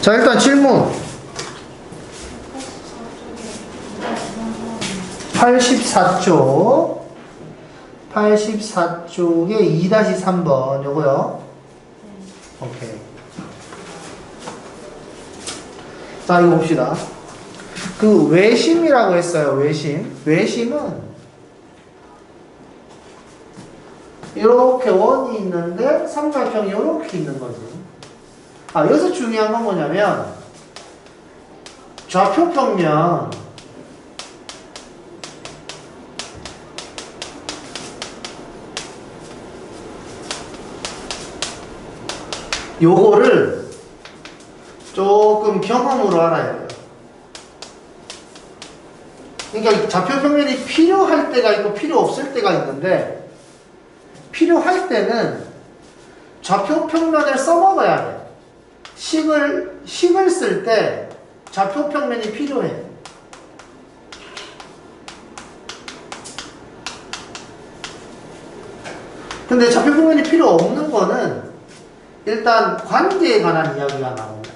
자, 일단 질문. 84쪽. 84쪽에 2-3번. 요거요. 오케이. 자, 이거 봅시다. 그 외심이라고 했어요. 외심. 외심은 이렇게 원이 있는데 삼각형이 이렇게 있는 거지. 아, 여기서 중요한 건 뭐냐면 좌표평면 요거를 조금 경험으로 알아야 돼요. 그러니까 좌표평면이 필요할 때가 있고 필요 없을 때가 있는데, 필요할 때는 좌표평면을 써먹어야 돼. 식을 쓸 때 좌표평면이 필요해. 근데 좌표평면이 필요 없는 거는 일단 관계에 관한 이야기가 나옵니다.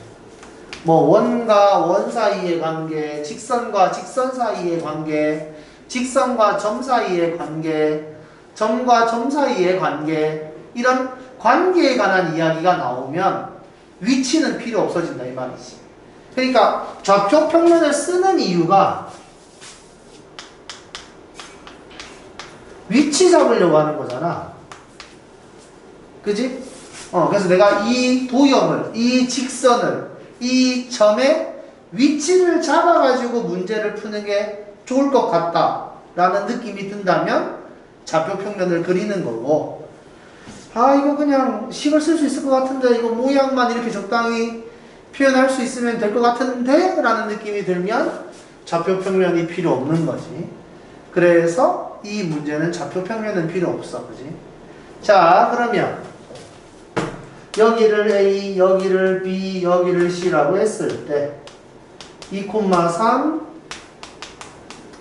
뭐 원과 원 사이의 관계, 직선과 직선 사이의 관계, 직선과 점 사이의 관계, 점과 점 사이의 관계, 이런 관계에 관한 이야기가 나오면 위치는 필요 없어진다 이 말이지. 그러니까 좌표평면을 쓰는 이유가 위치 잡으려고 하는 거잖아. 그지? 그래서 내가 이 도형을, 이 직선을, 이 점의 위치를 잡아가지고 문제를 푸는 게 좋을 것 같다라는 느낌이 든다면 좌표평면을 그리는 거고, 아, 이거 그냥 식을 쓸 수 있을 것 같은데, 이거 모양만 이렇게 적당히 표현할 수 있으면 될 것 같은데? 라는 느낌이 들면 좌표평면이 필요 없는 거지. 그래서 이 문제는 좌표평면은 필요 없어. 그지? 자, 그러면 여기를 A, 여기를 B, 여기를 C라고 했을 때 2,3,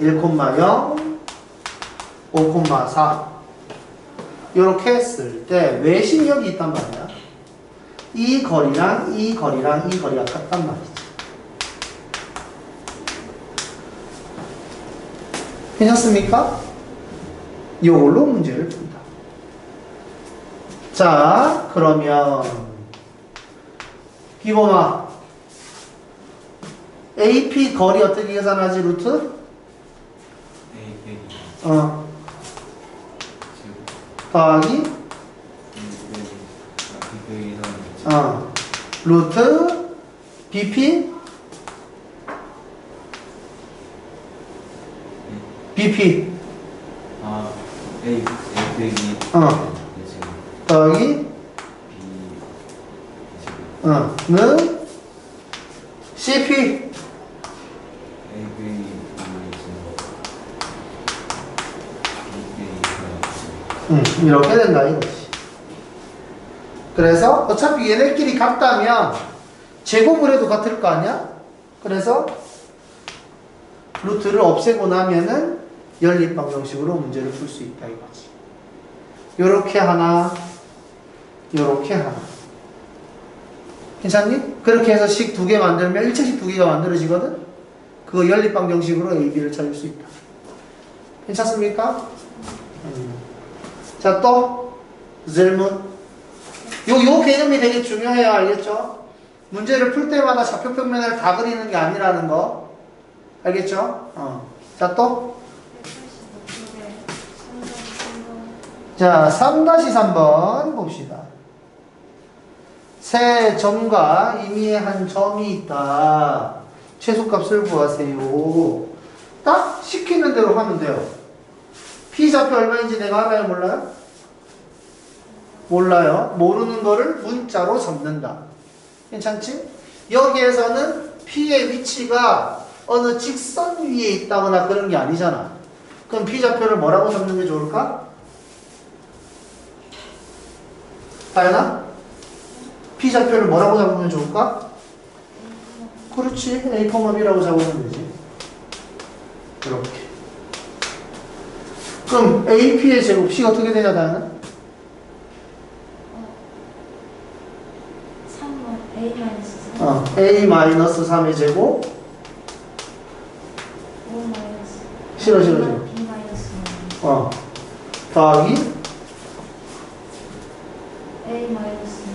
1,0, 5,4 이렇게 했을 때 외심이 여기 있단 말이야. 이 거리랑 이 거리랑 이 거리가 같단 말이지. 괜찮습니까? 이걸로 문제를 푼다. 자, 그러면 기범아, AP 거리 어떻게 계산하지? 루트? A 빼기 더하기 B 빼기 3 루트 BP BP A 빼기 더하기 B 는 CP A 빼기 이렇게 된다 이거지. 그래서 어차피 얘네끼리 같다면 제곱을 해도 같을 거 아니야? 그래서 루트를 없애고 나면은 연립방정식으로 문제를 풀 수 있다 이거지. 요렇게 하나, 요렇게 하나. 괜찮니? 그렇게 해서 식 두 개 만들면 일체식 두 개가 만들어지거든? 그거 연립방정식으로 A, B를 찾을 수 있다. 괜찮습니까? 자, 또 질문. 요 개념이 되게 중요해요. 알겠죠? 문제를 풀 때마다 좌표평면을 다 그리는 게 아니라는 거. 알겠죠? 자, 또. 자, 3-3번 봅시다. 세 점과 임의의 한 점이 있다. 최소값을 구하세요. 딱 시키는 대로 하면 돼요. P좌표 얼마인지 내가 알아요? 몰라요? 몰라요. 모르는 거를 문자로 적는다. 괜찮지? 여기에서는 P의 위치가 어느 직선 위에 있다거나 그런 게 아니잖아. 그럼 P좌표를 뭐라고 적는 게 좋을까? 다현아? P좌표를 뭐라고 잡으면 좋을까? 그렇지. A, B라고 잡으면 되지. 이렇게. 그럼 AP의 제곱 C가 어떻게 되냐, 다현아? 3번 A-3 A-3의 제곱. 싫어. 더하기 A 마이너스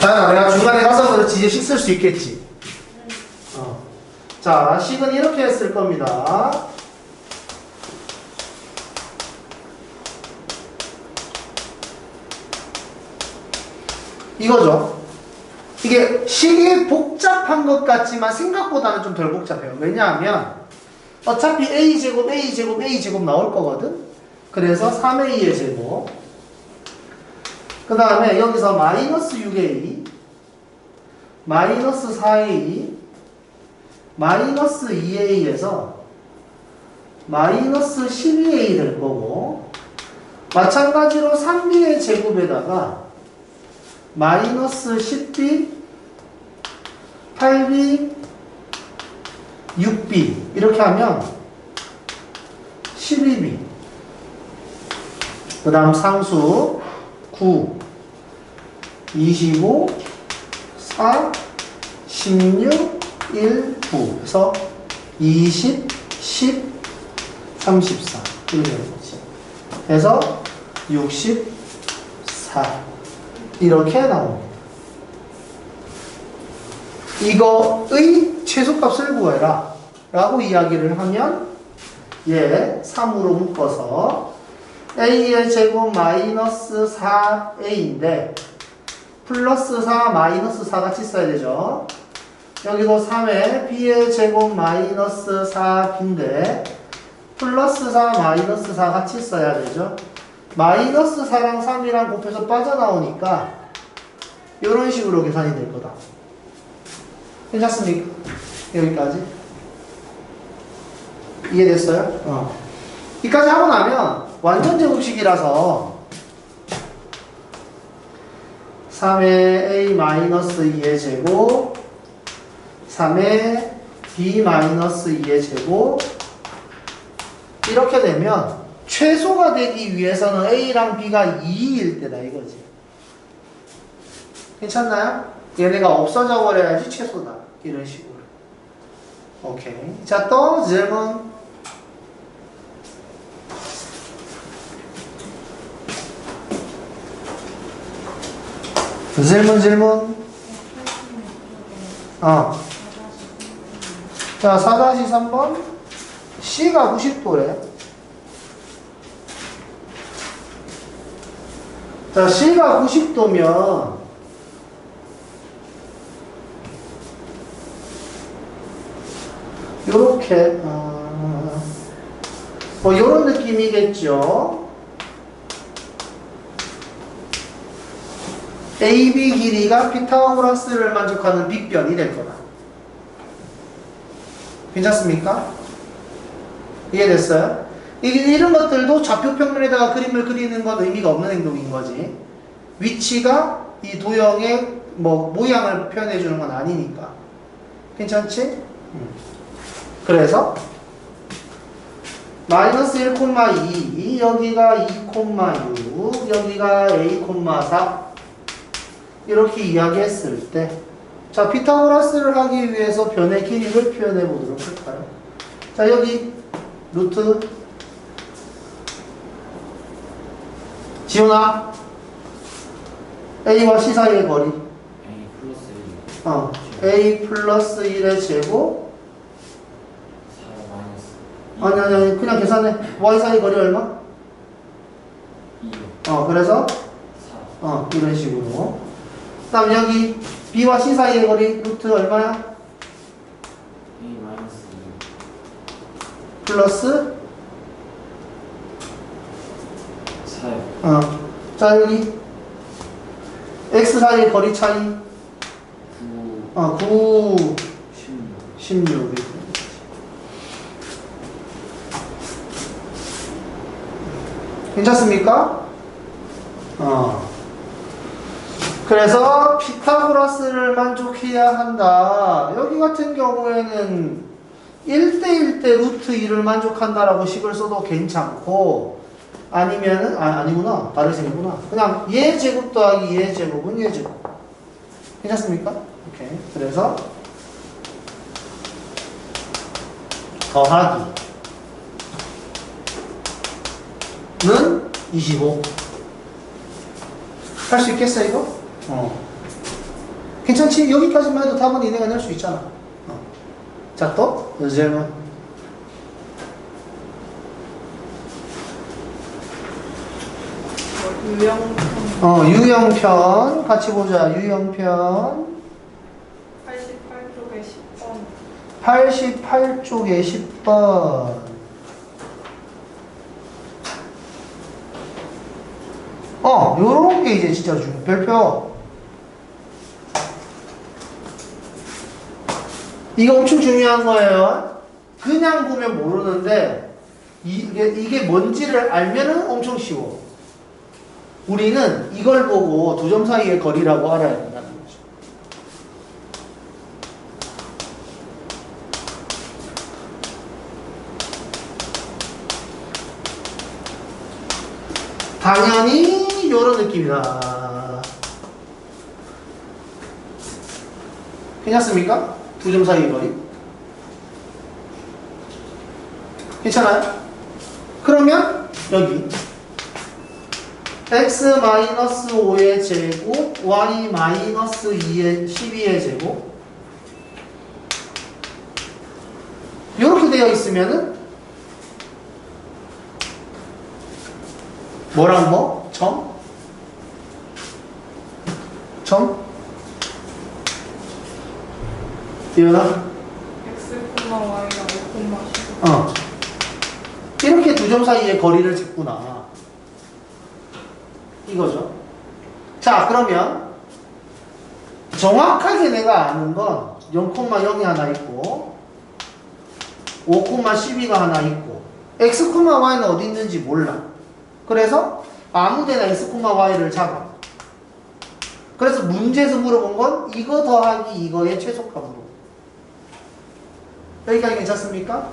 자, 내가 중간에 가서 그렇지 이제 식 쓸 수 있겠지. 자, 식은 이렇게 했을 겁니다. 이거죠. 이게 식이 복잡한 것 같지만 생각보다는 좀 덜 복잡해요. 왜냐하면 어차피 A제곱, A제곱, A제곱 나올 거거든. 그래서 3A의 제곱. 그 다음에 여기서 마이너스 6A, 마이너스 4A, 마이너스 2A에서 마이너스 12A 될 거고, 마찬가지로 3B의 제곱에다가 마이너스 10B, 8B, 6B 이렇게 하면 12B. 그 다음 상수 9, 25, 4, 16, 1, 9 그래서 20, 10, 34 이렇게 되는 거지. 그래서 64 이렇게 나옵니다. 이거의 최소값을 구해라 라고 이야기를 하면 얘 3으로 묶어서 A의 제곱 마이너스 4A인데 플러스 4 마이너스 4 같이 써야 되죠. 여기도 3에 B의 제곱 마이너스 4B인데 플러스 4 마이너스 4 같이 써야 되죠. 마이너스 4랑 3이랑 곱해서 빠져나오니까 이런 식으로 계산이 될 거다. 괜찮습니까? 여기까지? 이해됐어요? 여기까지 하고 나면 완전 제곱식이라서 3의 A-2의 제곱 3의 B-2의 제곱 이렇게 되면 최소가 되기 위해서는 A랑 B가 2일 때다 이거지. 괜찮나요? 얘네가 없어져 버려야지 최소다. 이런 식으로. 오케이. 자, 또 질문. 질문. 자, 4-3번. C가 90도래. 자, C가 90도면 요렇게 뭐 요런 느낌이겠죠. AB 길이가 피타고라스를 만족하는 빗변이 될 거다. 괜찮습니까? 이해됐어요? 이런 것들도 좌표평면에다가 그림을 그리는 건 의미가 없는 행동인 거지. 위치가 이 도형의 뭐 모양을 표현해 주는 건 아니니까. 괜찮지? 그래서 마이너스 1,2 여기가 2,6 여기가 A,4 이렇게 이야기했을 때 자, 피타고라스를 하기 위해서 변의 길이를 표현해 보도록 할까요? 자, 여기 루트 지훈아 A와 C 사이의 거리 A 플러스 1의 제곱 아니 그냥 계산해. Y 사이 거리 얼마? 2요. 그래서 이런 식으로. 그 다음 여기 B와 C 사이의 거리 루트 얼마야? A 마이너스 플러스 4요. 자 여기 X 사이의 거리 차이 9 16 괜찮습니까? 그래서 피타고라스를 만족해야 한다. 여기 같은 경우에는 1대1 대 루트 2를 만족한다라고 식을 써도 괜찮고 아니면은 아니구나. 다른 식이구나. 그냥 얘 제곱 더하기 얘 제곱은 얘 제곱. 괜찮습니까? 오케이. 그래서 더하기는 25. 할 수 있겠어 이거? 괜찮지? 여기까지만 해도 답은 니네가 낼 수 있잖아. 자, 또 질문. 유형편 유형편 같이 보자. 유형편 88쪽에 10번 88쪽에 10번. 요런 게 이제 진짜 중요해. 별표. 이거 엄청 중요한 거예요. 그냥 보면 모르는데, 이게 뭔지를 알면은 엄청 쉬워. 우리는 이걸 보고 두 점 사이의 거리라고 알아야 된다는 거죠. 당연히 이런 느낌이다. 괜찮습니까? 두 점 사이의 거리. 괜찮아요? 그러면 여기 x-5의 제곱 y-2의 12의 제곱 이렇게 되어 있으면은 뭐랑 뭐? 점? 이거나? Xy랑 Y, 이렇게 두 점 사이의 거리를 재구나. 이거죠. 자, 그러면 정확하게 내가 아는 건 0,0이 하나 있고 5,12가 하나 있고 x, y는 어디 있는지 몰라. 그래서 아무데나 x, y를 잡아. 그래서 문제에서 물어본 건 이거 더하기 이거의 최소값으로. 여기까지 괜찮습니까?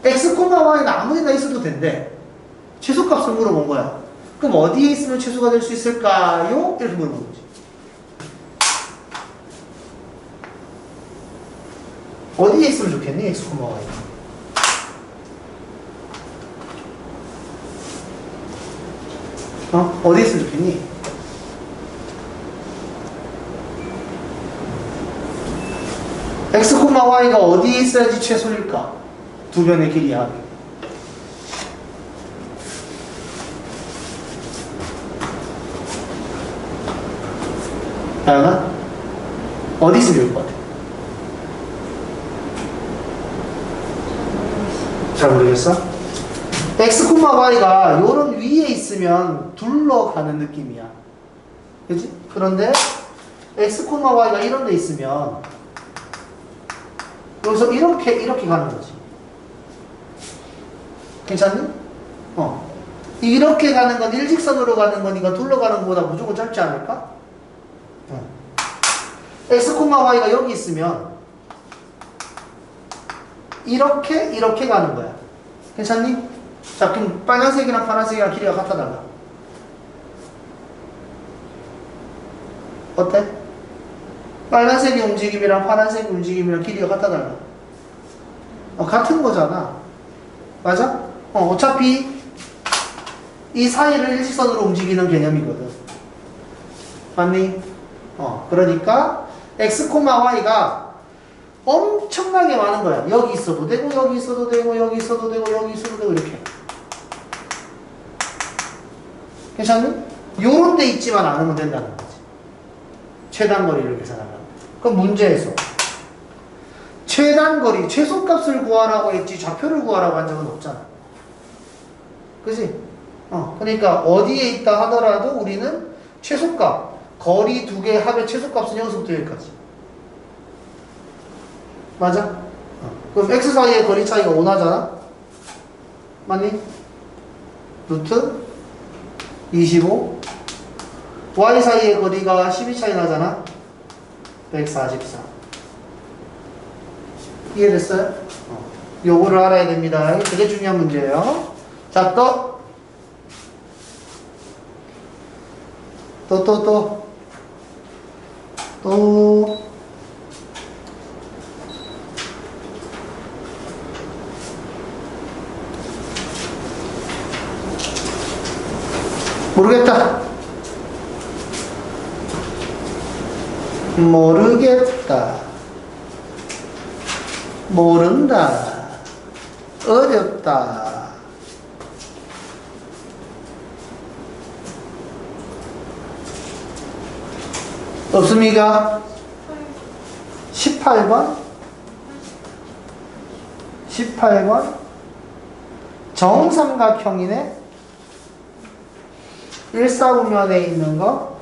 x, y는 아무데나 있어도 된대. 최소값을 물어본 거야. 그럼 어디에 있으면 최소가 될 수 있을까요? 이렇게 물어본 거지. 어디에 있으면 좋겠니? x, y가. 어디에 있으면 좋겠니? x, y가 어디에 있어야지 최소일까? 두 변의 길이 합이. 다양한? 어디 있으면 좋을 것 같아? 잘 모르겠어? x, y가 요런 위에 있으면 둘러가는 느낌이야. 그지? 그런데 x, y가 이런 데 있으면 여기서 이렇게 가는 거지. 괜찮니? 이렇게 가는 건 일직선으로 가는 거니까 둘러가는 것보다 무조건 짧지 않을까? x, y가 여기 있으면 이렇게 가는 거야. 괜찮니? 자, 그럼 빨간색이랑 파란색이랑 길이가 같아 달라. 어때? 빨간색의 움직임이랑 파란색의 움직임이랑 길이가 같아 달라. 같은 거잖아. 맞아? 어차피 이 사이를 일직선으로 움직이는 개념이거든. 맞니? 그러니까 x, y가 엄청나게 많은 거야. 여기 있어도 되고, 여기 있어도 되고, 여기 있어도 되고, 여기 있어도 되고, 이렇게. 괜찮니? 요런 데 있지만 않으면 된다는 거지. 최단거리를 계산하면. 그럼 문제에서 최단거리, 최소값을 구하라고 했지 좌표를 구하라고 한 적은 없잖아. 그지? 그러니까 어디에 있다 하더라도 우리는 최소값, 거리 두 개 합의 최소값은 여기서부터 여기까지. 맞아? 그럼 x 사이의 거리 차이가 5 나잖아? 맞니? 루트 25 y 사이의 거리가 12 차이 나잖아? 144 이해됐어요? 요거를 알아야 됩니다. 되게 중요한 문제예요. 자, 또 모르겠다. 모른다. 어렵다. 없습니까? 18번? 18번? 정삼각형이네? 일사분면에 있는 거?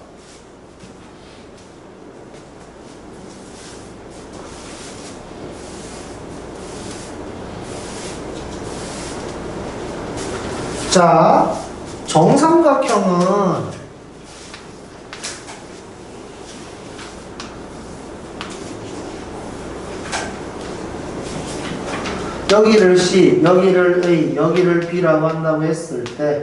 자, 정삼각형은 여기를 C, 여기를 A, 여기를 B라고 한다고 했을 때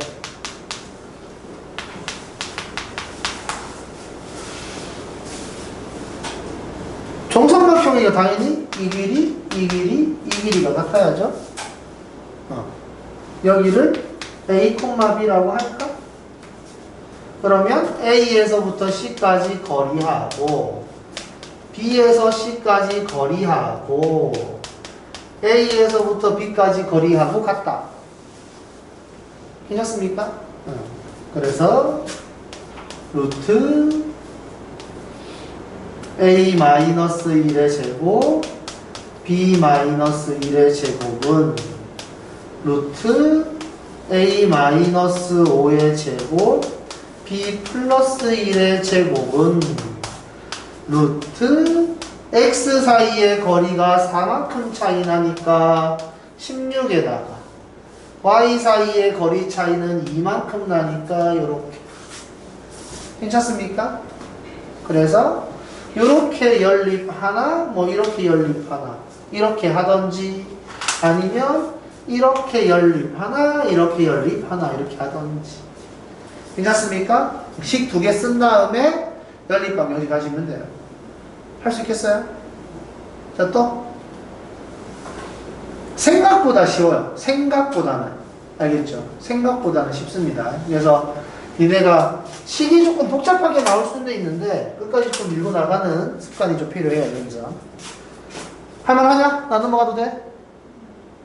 정삼각형이니까 당연히 이 길이가 같아야죠. 여기를 A, B라고 할까? 그러면 A에서부터 C까지 거리하고 B에서 C까지 거리하고 A에서부터 B까지 거리하고 같다. 괜찮습니까? 그래서 루트 A-1의 제곱 B-1의 제곱은 루트 A-5의 제곱 B 플러스 1의 제곱은 루트 X 사이의 거리가 4만큼 차이 나니까 16에다가 Y 사이의 거리 차이는 2만큼 나니까 이렇게. 괜찮습니까? 그래서 이렇게 연립 하나, 뭐 이렇게 연립 하나 이렇게 하던지 아니면 이렇게 연립 하나, 이렇게 연립 하나 이렇게 하던지. 괜찮습니까? 식 두 개 쓴 다음에 연립방 여기 가시면 돼요. 할 수 있겠어요? 자, 또 생각보다 쉬워요. 생각보다는. 알겠죠? 생각보다는 쉽습니다. 그래서 니네가 식이 조금 복잡하게 나올 수도 있는데 끝까지 좀 밀고 나가는 습관이 좀 필요해요. 여기서. 할만하냐? 나 넘어가도 돼?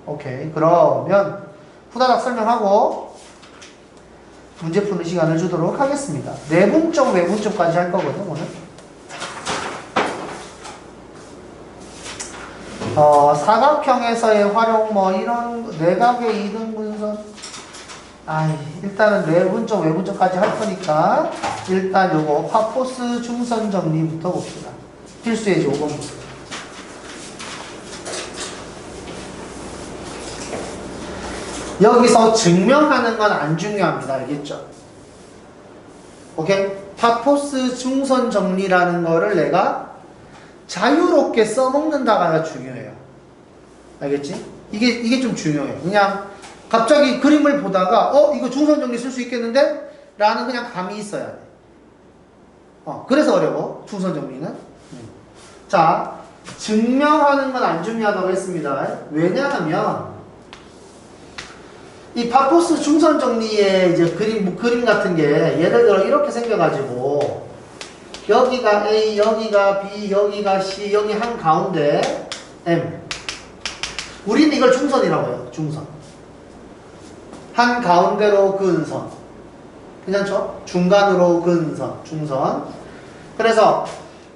오케이. 그러면 후다닥 설명하고 문제 푸는 시간을 주도록 하겠습니다. 내분점, 외분점까지 할 거거든, 오늘. 사각형에서의 활용, 뭐, 이런, 내각의 이등분선. 일단은 내분점, 외분점까지 할 거니까, 일단 요거, 파포스 중선 정리부터 봅시다. 필수예지, 5번부터. 여기서 증명하는 건 안 중요합니다. 알겠죠? 오케이? 파포스 중선 정리라는 거를 내가 자유롭게 써먹는다가 중요해요. 알겠지? 이게 좀 중요해요. 그냥 갑자기 그림을 보다가 이거 중선 정리 쓸 수 있겠는데? 라는 그냥 감이 있어야 돼. 그래서 어려워. 중선 정리는. 자, 증명하는 건 안 중요하다고 했습니다. 왜냐하면 이 파포스 중선 정리의 이제 그림 같은 게 예를 들어 이렇게 생겨가지고 여기가 A, 여기가 B, 여기가 C, 여기 한 가운데 M. 우리는 이걸 중선이라고 해요. 중선. 한 가운데로 그은 선. 괜찮죠? 중간으로 그은 선. 중선. 그래서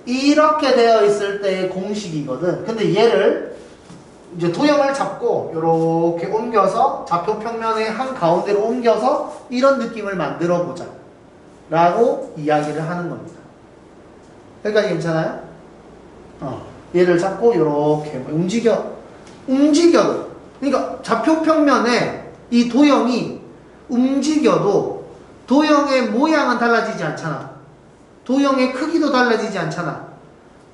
이렇게 되어 있을 때의 공식이거든. 근데 얘를 이제 도형을 잡고 이렇게 옮겨서 좌표 평면의 한 가운데로 옮겨서 이런 느낌을 만들어 보자 라고 이야기를 하는 겁니다. 여기까지 괜찮아요? 얘를 잡고 이렇게 움직여도 그러니까 좌표 평면에 이 도형이 움직여도 도형의 모양은 달라지지 않잖아. 도형의 크기도 달라지지 않잖아.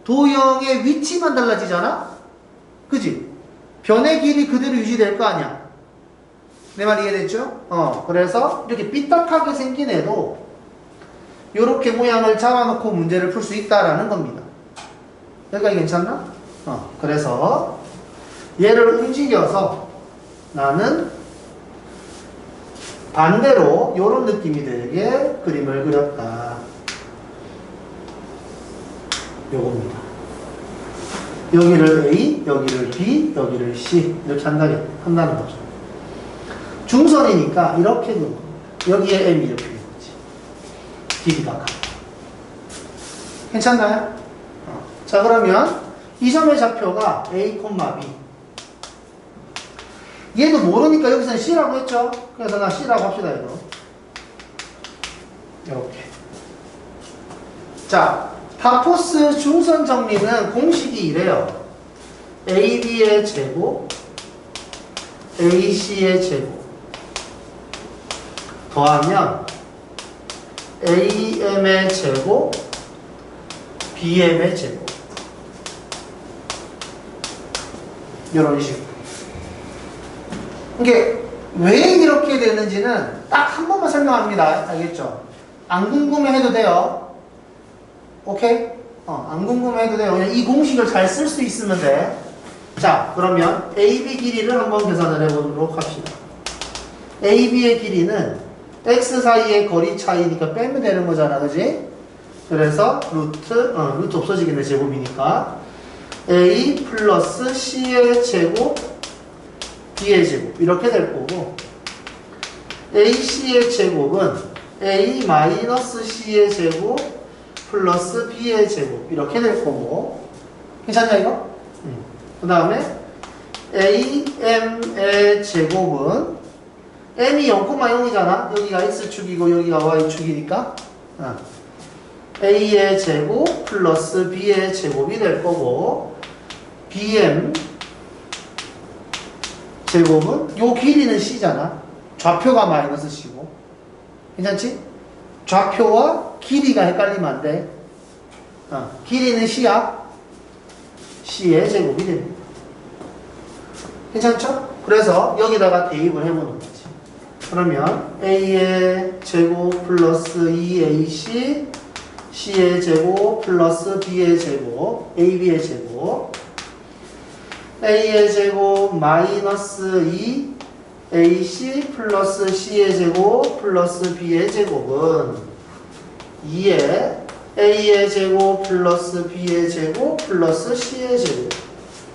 도형의 위치만 달라지잖아? 그지? 변의 길이 그대로 유지될 거 아니야. 내 말 이해됐죠? 그래서 이렇게 삐딱하게 생긴 애도 이렇게 모양을 잡아놓고 문제를 풀 수 있다라는 겁니다. 여기까지 괜찮나? 그래서 얘를 움직여서 나는 반대로 이런 느낌이 되게 그림을 그렸다. 요겁니다. 여기를 A, 여기를 B, 여기를 C 이렇게 한다는 거죠. 중선이니까 이렇게 그은 겁니다. 여기에 M 이렇게 그은 거지. 길이가 같다. 괜찮나요? 자, 그러면 이 점의 좌표가 A, B. 얘도 모르니까 여기서는 C라고 했죠? 그래서 나 C라고 합시다, 얘도. 이렇게. 자, 파포스 중선 정리는 공식이 이래요. AB의 제곱, AC의 제곱, 더하면 AM의 제곱, BM의 제곱. 이런 식으로. 이게 왜 이렇게 되는지는 딱 한 번만 설명합니다. 알겠죠? 안 궁금해 해도 돼요. 오케이? 안 궁금해 해도 돼요. 그냥 이 공식을 잘 쓸 수 있으면 돼. 자, 그러면 AB 길이를 한번 계산을 해보도록 합시다. AB의 길이는 X 사이의 거리 차이니까 빼면 되는 거잖아. 그지? 그래서 루트 없어지겠네. 제곱이니까. A 플러스 C의 제곱, B의 제곱. 이렇게 될 거고. AC의 제곱은 A 마이너스 C의 제곱, 플러스 B의 제곱 이렇게 될 거고. 괜찮냐 이거? 그 다음에 AM의 제곱은 M이 0,0이잖아. 여기가 X축이고 여기가 Y축이니까 A의 제곱 플러스 B의 제곱이 될 거고, BM 제곱은 요 길이는 C잖아. 좌표가 마이너스 C고. 괜찮지? 좌표와 길이가 헷갈리면 안 돼. 길이는 C야. C의 제곱이 됩니다. 괜찮죠? 그래서 여기다가 대입을 해보는 거지. 그러면 A의 제곱 플러스 2AC, C의 제곱 플러스 B의 제곱, AB의 제곱. A의 제곱 마이너스 2 AC 플러스 C의 제곱 플러스 B의 제곱은 2에 A의 제곱 플러스 B의 제곱 플러스 C의 제곱.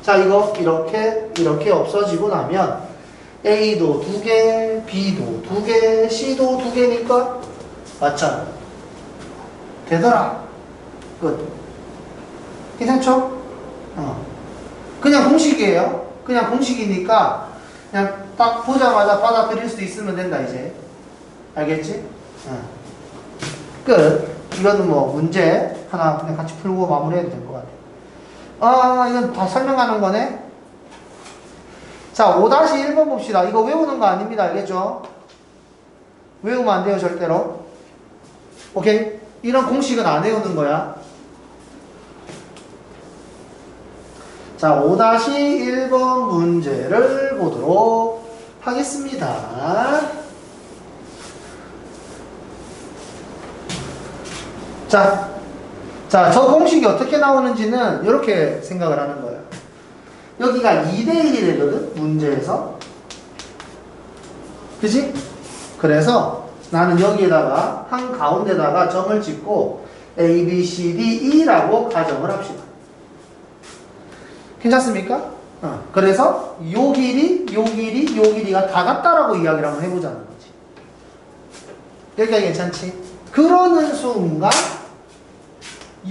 자, 이거 이렇게 없어지고 나면 A도 2개, B도 2개, C도 2개니까 맞잖아. 되더라. 끝. 괜찮죠? 그냥 공식이에요. 그냥 공식이니까 그냥 딱 보자마자 받아들일 수도 있으면 된다, 이제. 알겠지? 끝. 이거는 뭐 문제 하나 그냥 같이 풀고 마무리해도 될 것 같아. 이건 다 설명하는 거네. 자, 5-1번 봅시다. 이거 외우는 거 아닙니다. 알겠죠? 외우면 안 돼요, 절대로. 오케이? 이런 공식은 안 외우는 거야. 자, 5-1번 문제를 보도록 하겠습니다. 자, 저 공식이 어떻게 나오는지는 이렇게 생각을 하는 거예요. 여기가 2대1이 되거든, 문제에서. 그지? 그래서 나는 여기에다가 한 가운데다가 점을 찍고 A, B, C, D, E라고 가정을 합시다. 괜찮습니까? 그래서 요 길이가 다 같다라고 이야기를 한번 해보자는 거지. 여기가 괜찮지? 그러는 순간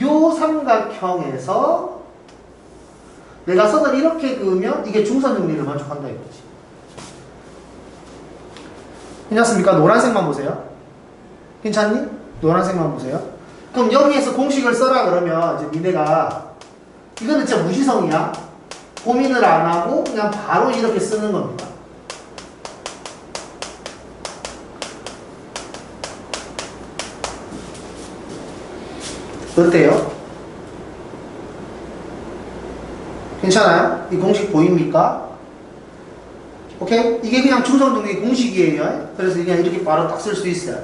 요 삼각형에서 내가 선을 이렇게 그으면 이게 중선 정리를 만족한다 이거지. 괜찮습니까? 노란색만 보세요. 괜찮니? 노란색만 보세요. 그럼 여기에서 공식을 써라 그러면 이제 니네가 이거는 진짜 무지성이야. 고민을 안 하고 그냥 바로 이렇게 쓰는 겁니다. 어때요? 괜찮아요? 이 공식 보입니까? 오케이? 이게 그냥 중성정리 공식이에요. 그래서 그냥 이렇게 바로 딱 쓸 수 있어요.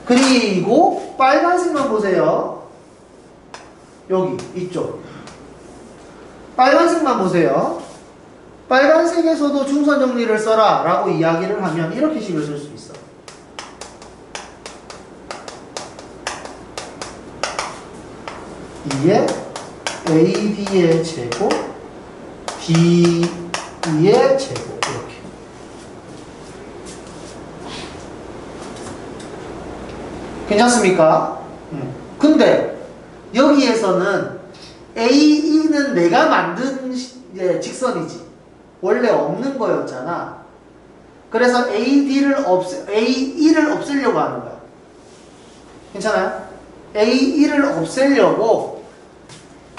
그리고 빨간색만 보세요. 여기 이쪽 빨간색만 보세요. 빨간색에서도 중선정리를 써라 라고 이야기를 하면 이렇게 식을 쓸 수 있어. 이에 AD의 제곱 BE의 제곱 이렇게. 괜찮습니까? 근데 여기에서는 AE는 내가 만든 직선이지. 원래 없는 거였잖아. 그래서 AE를 없애려고 하는 거야. 괜찮아요? AE를 없애려고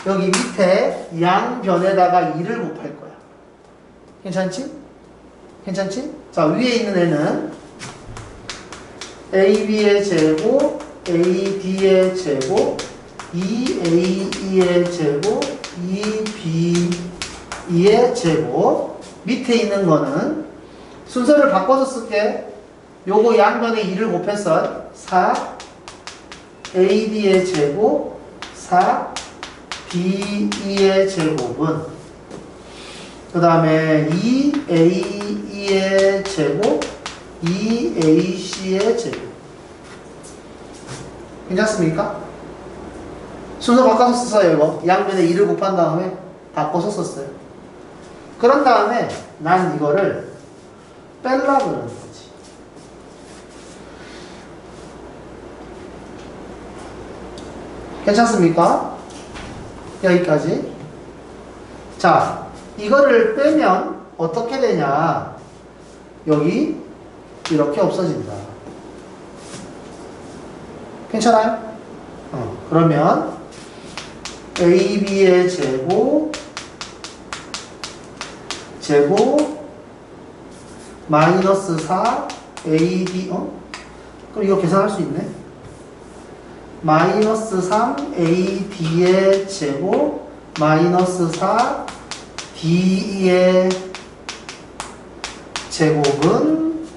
여기 밑에 양변에다가 2를 곱할 거야. 괜찮지? 괜찮지? 자, 위에 있는 애는 AB의 제곱, AD의 제곱, 2AE의 제곱, 2BE의 제곱. 밑에 있는 거는 순서를 바꿔서 쓸게. 요거 양변에 2를 곱했어. 4 AD의 제곱, 4 BE의 제곱은 그 다음에 2AE의 제곱, 2AC의 제곱. 괜찮습니까? 순서 바꿔서 썼어요. 이거 양변에 2를 곱한 다음에 바꿔서 썼어요. 그런 다음에 난 이거를 뺄라 그러는 거지. 괜찮습니까? 여기까지. 자, 이거를 빼면 어떻게 되냐. 여기 이렇게 없어진다. 괜찮아요? 그러면 AB의 제곱 마이너스 4 AD 그럼 이거 계산할 수 있네. 마이너스 3 AD의 제곱 마이너스 4 DE의 제곱은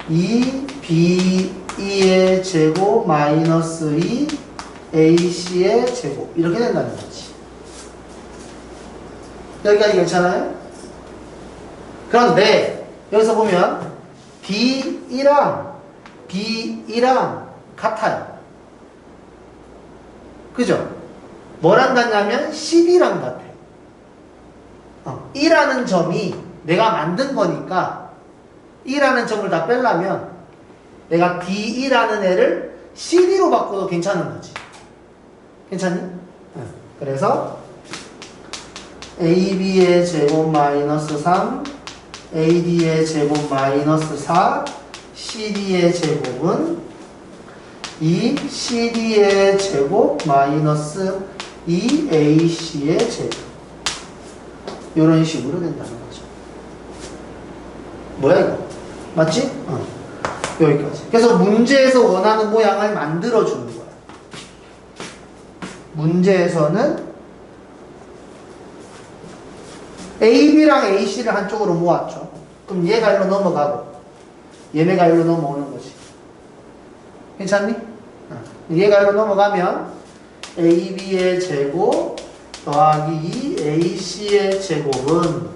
2BE의 제곱 마이너스 2 AC의 제곱 이렇게 된다는 거지. 여기까지 괜찮아요? 그런데 여기서 보면 B2랑 B2랑 같아요. 그죠? 뭐랑 같냐면 12랑 같아. 1라는 점이 내가 만든 거니까 2라는 점을 다 빼려면 내가 B2라는 애를 CD로 바꿔도 괜찮은 거지. 괜찮니? 그래서 AB의 제곱 마이너스 3, AD의 제곱 마이너스 4, CD의 제곱은 2, CD의 제곱 마이너스 2, AC의 제곱. 이런 식으로 된다는 거죠. 뭐야 이거? 맞지? 여기까지. 그래서 문제에서 원하는 모양을 만들어주는 거야. 문제에서는 AB랑 AC를 한쪽으로 모았죠. 그럼 얘가 일로 넘어가고 얘네가 일로 넘어오는 거지. 괜찮니? 얘가 일로 넘어가면 AB의 제곱 더하기 2 AC의 제곱은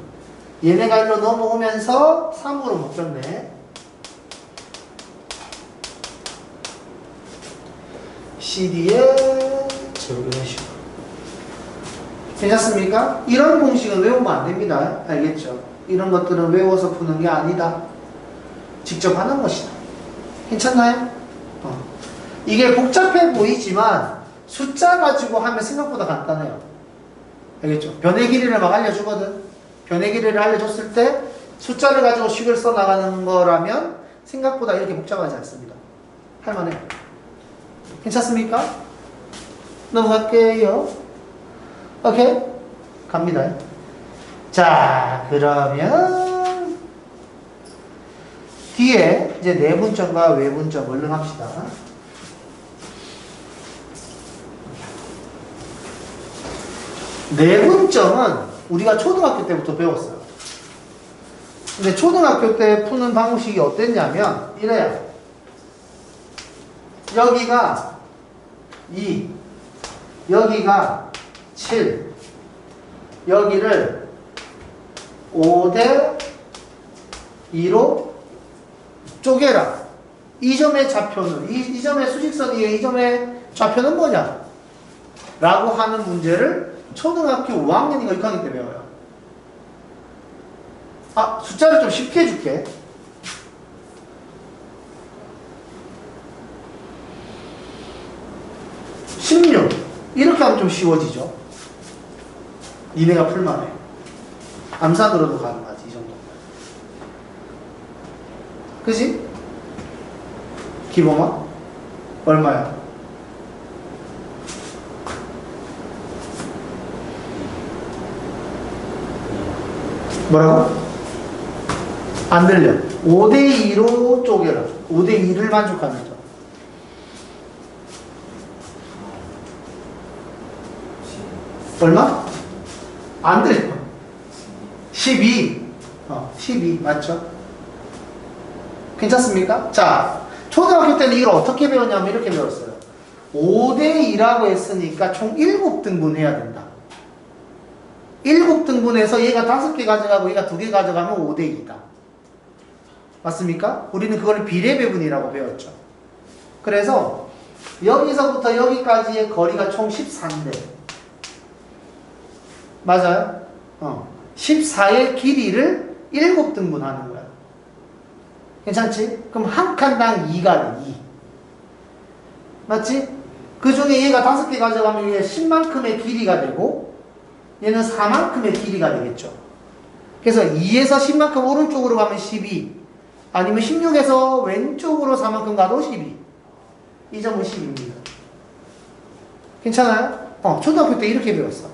얘네가 일로 넘어오면서 3으로 묶였네. CD의 제곱 이런 식으로. 괜찮습니까? 이런 공식은 외우면 안 됩니다. 알겠죠? 이런 것들은 외워서 푸는 게 아니다. 직접 하는 것이다. 괜찮나요? 이게 복잡해 보이지만 숫자 가지고 하면 생각보다 간단해요. 알겠죠? 변의 길이를 막 알려주거든. 변의 길이를 알려줬을 때 숫자를 가지고 식을 써나가는 거라면 생각보다 이렇게 복잡하지 않습니다. 할만해요. 괜찮습니까? 넘어갈게요. 오케이? 갑니다. 자, 그러면 뒤에 이제 내분점과 외분점 얼른 합시다. 내분점은 우리가 초등학교 때부터 배웠어요. 근데 초등학교 때 푸는 방식이 어땠냐면 이래요. 여기가 2, 여기가 7, 여기를 5대 2로 쪼개라. 이 점의 좌표는, 이 점의 수직선 위에 이 점의 좌표는 뭐냐? 라고 하는 문제를 초등학교 5학년인가 6학년 때 배워요. 숫자를 좀 쉽게 해줄게. 16. 이렇게 하면 좀 쉬워지죠. 니네가 풀만해. 암산으로도 가능하지, 이 정도. 그지? 기범아? 얼마야? 뭐라고? 안 들려. 5대2로 쪼개라. 5대2를 만족하는 점. 얼마? 안 들려. 12. 12. 맞죠? 괜찮습니까? 자, 초등학교 때는 이걸 어떻게 배웠냐면 이렇게 배웠어요. 5대2라고 했으니까 총 7등분 해야 된다. 7등분해서 얘가 5개 가져가고 얘가 2개 가져가면 5대2다. 맞습니까? 우리는 그걸 비례배분이라고 배웠죠. 그래서 여기서부터 여기까지의 거리가 총 14인데 맞아요? 14의 길이를 7등분 하는 거야. 괜찮지? 그럼 한 칸당 2가 돼, 2. 맞지? 그 중에 얘가 5개 가져가면 얘 10만큼의 길이가 되고 얘는 4만큼의 길이가 되겠죠. 그래서 2에서 10만큼 오른쪽으로 가면 12, 아니면 16에서 왼쪽으로 4만큼 가도 12. 이 점은 10입니다. 괜찮아요? 초등학교 때 이렇게 배웠어.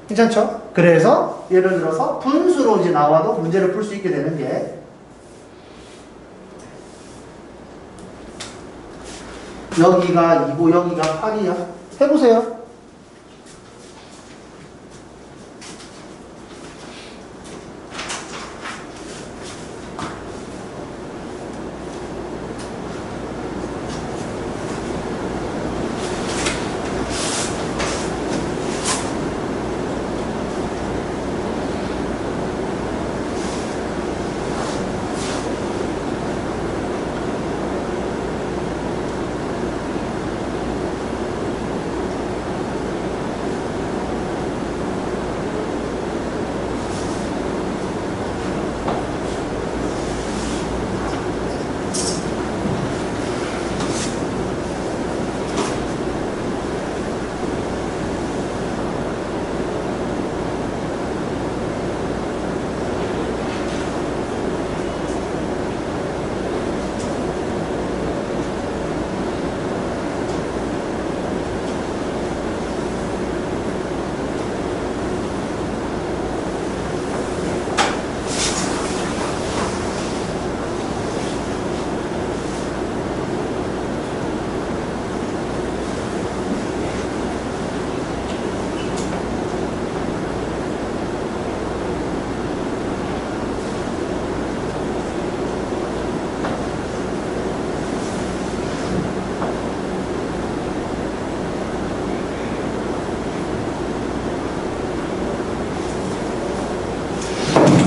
괜찮죠? 그래서 예를 들어서 분수로 이제 나와도 문제를 풀 수 있게 되는 게 여기가 2고 여기가 8이야. 해보세요.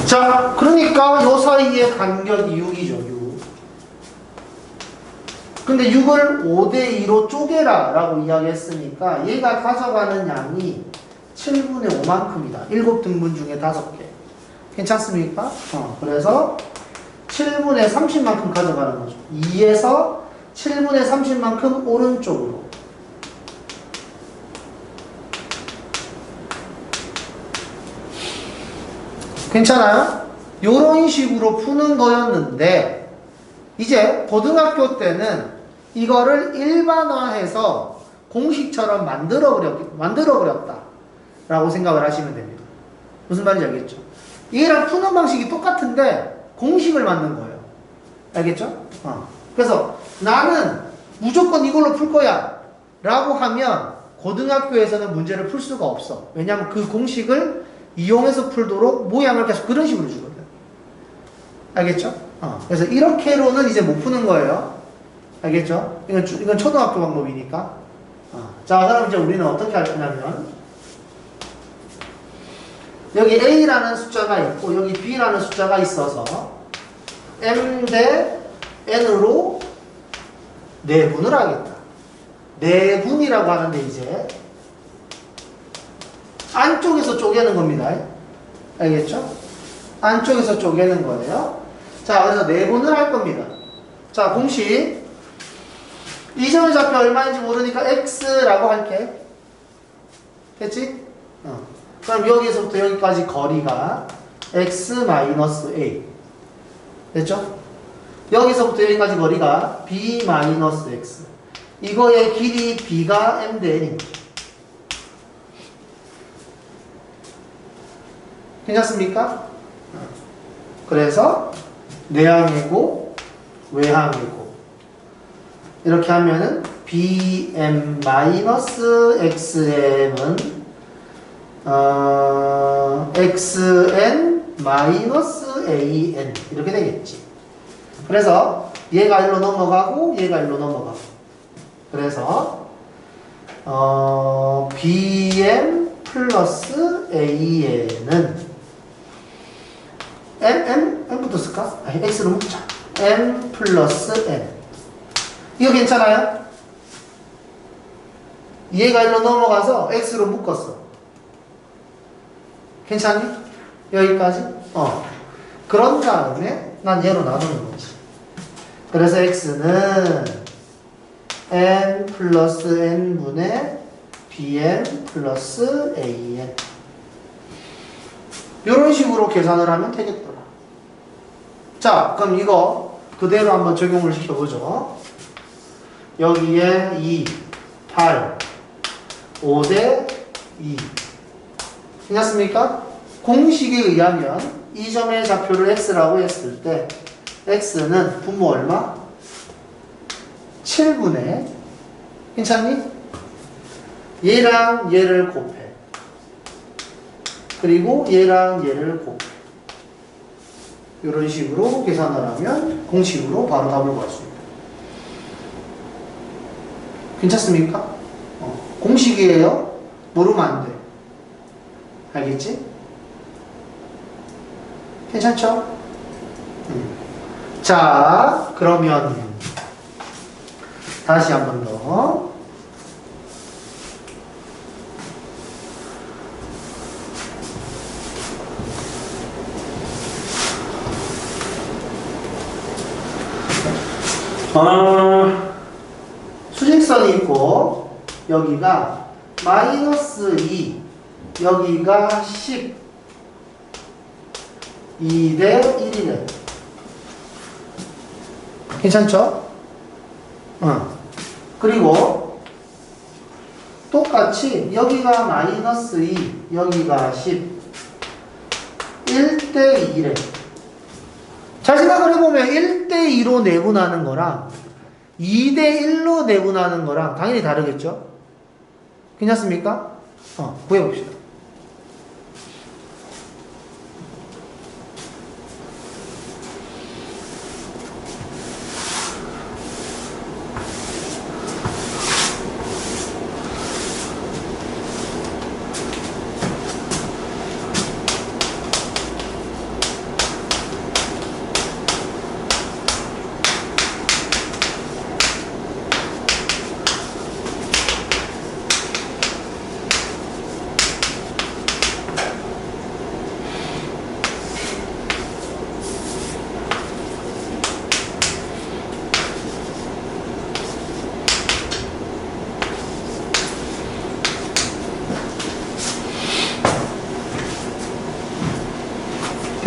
자, 그러니까 요 사이의 간격이 6이죠, 6. 근데 6을 5대2로 쪼개라 라고 이야기했으니까 얘가 가져가는 양이 7분의 5만큼이다. 7등분 중에 5개. 괜찮습니까? 그래서 7분의 30만큼 가져가는 거죠. 2에서 7분의 30만큼 오른쪽으로. 괜찮아요? 요런 식으로 푸는 거였는데 이제 고등학교 때는 이거를 일반화해서 공식처럼 만들어버렸다 라고 생각을 하시면 됩니다. 무슨 말인지 알겠죠? 얘랑 푸는 방식이 똑같은데 공식을 만든 거예요. 알겠죠? 그래서 나는 무조건 이걸로 풀 거야 라고 하면 고등학교에서는 문제를 풀 수가 없어. 왜냐하면 그 공식을 이용해서 풀도록 모양을 계속 그런 식으로 주거든. 알겠죠? 그래서 이렇게로는 이제 못 푸는 거예요. 알겠죠? 이건 초등학교 방법이니까. 자, 그럼 이제 우리는 어떻게 할 거냐면, 여기 A라는 숫자가 있고, 여기 B라는 숫자가 있어서, M 대 N으로 내분을 하겠다. 내분이라고 하는데, 이제, 안쪽에서 쪼개는 겁니다. 알겠죠? 안쪽에서 쪼개는 거예요. 자, 그래서 내분을 할 겁니다. 자, 공식. 이 점의 좌표 얼마인지 모르니까 X라고 할게. 됐지? 그럼 여기서부터 여기까지 거리가 X-A. 됐죠? 여기서부터 여기까지 거리가 B-X. 이거의 길이 B가 M 대 N입니다. 괜찮습니까? 그래서 내항이고 외항이고 이렇게 하면은 BM-XM은 XN-AN 이렇게 되겠지. 그래서 얘가 일로 넘어가고 얘가 일로 넘어가고 그래서 BM 플러스 AN은 M부터 쓸까? X로 묶자. M 플러스 N. 이거 괜찮아요? 얘가 일로 넘어가서 X로 묶었어. 괜찮니? 여기까지? 그런 다음에 난 얘로 나누는 거지. 그래서 X는 N 플러스 N분의 BM 플러스 AN. 이런 식으로 계산을 하면 되겠더라. 자, 그럼 이거 그대로 한번 적용을 시켜보죠. 여기에 2, 8, 5대 2. 괜찮습니까? 공식에 의하면 이 점의 좌표를 x라고 했을 때 x는 분모 얼마? 7분의 괜찮니? 얘랑 얘를 곱해. 그리고 얘랑 얘를 곱해. 이런 식으로 계산을 하면 공식으로 바로 답을 구할 수 있다. 괜찮습니까? 공식이에요. 모르면 안 돼. 알겠지? 괜찮죠? 자, 그러면 다시 한 번 더. 수직선이 있고 여기가 마이너스 2 여기가 10 2대 1이네. 괜찮죠? 그리고 똑같이 여기가 마이너스 2 여기가 10 1대 2래. 잘 생각을 해보면 1대2로 내분하는 거랑 2대1로 내분하는 거랑 당연히 다르겠죠? 괜찮습니까? 구해봅시다.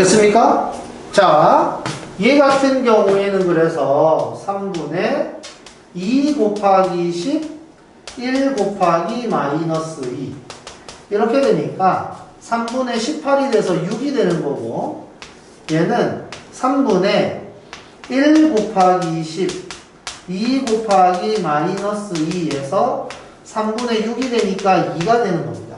됐습니까? 자, 얘 같은 경우에는 그래서 3분의 2 곱하기 10, 1 곱하기 마이너스 2 이렇게 되니까 3분의 18이 돼서 6이 되는 거고, 얘는 3분의 1 곱하기 10, 2 곱하기 마이너스 2에서 3분의 6이 되니까 2가 되는 겁니다.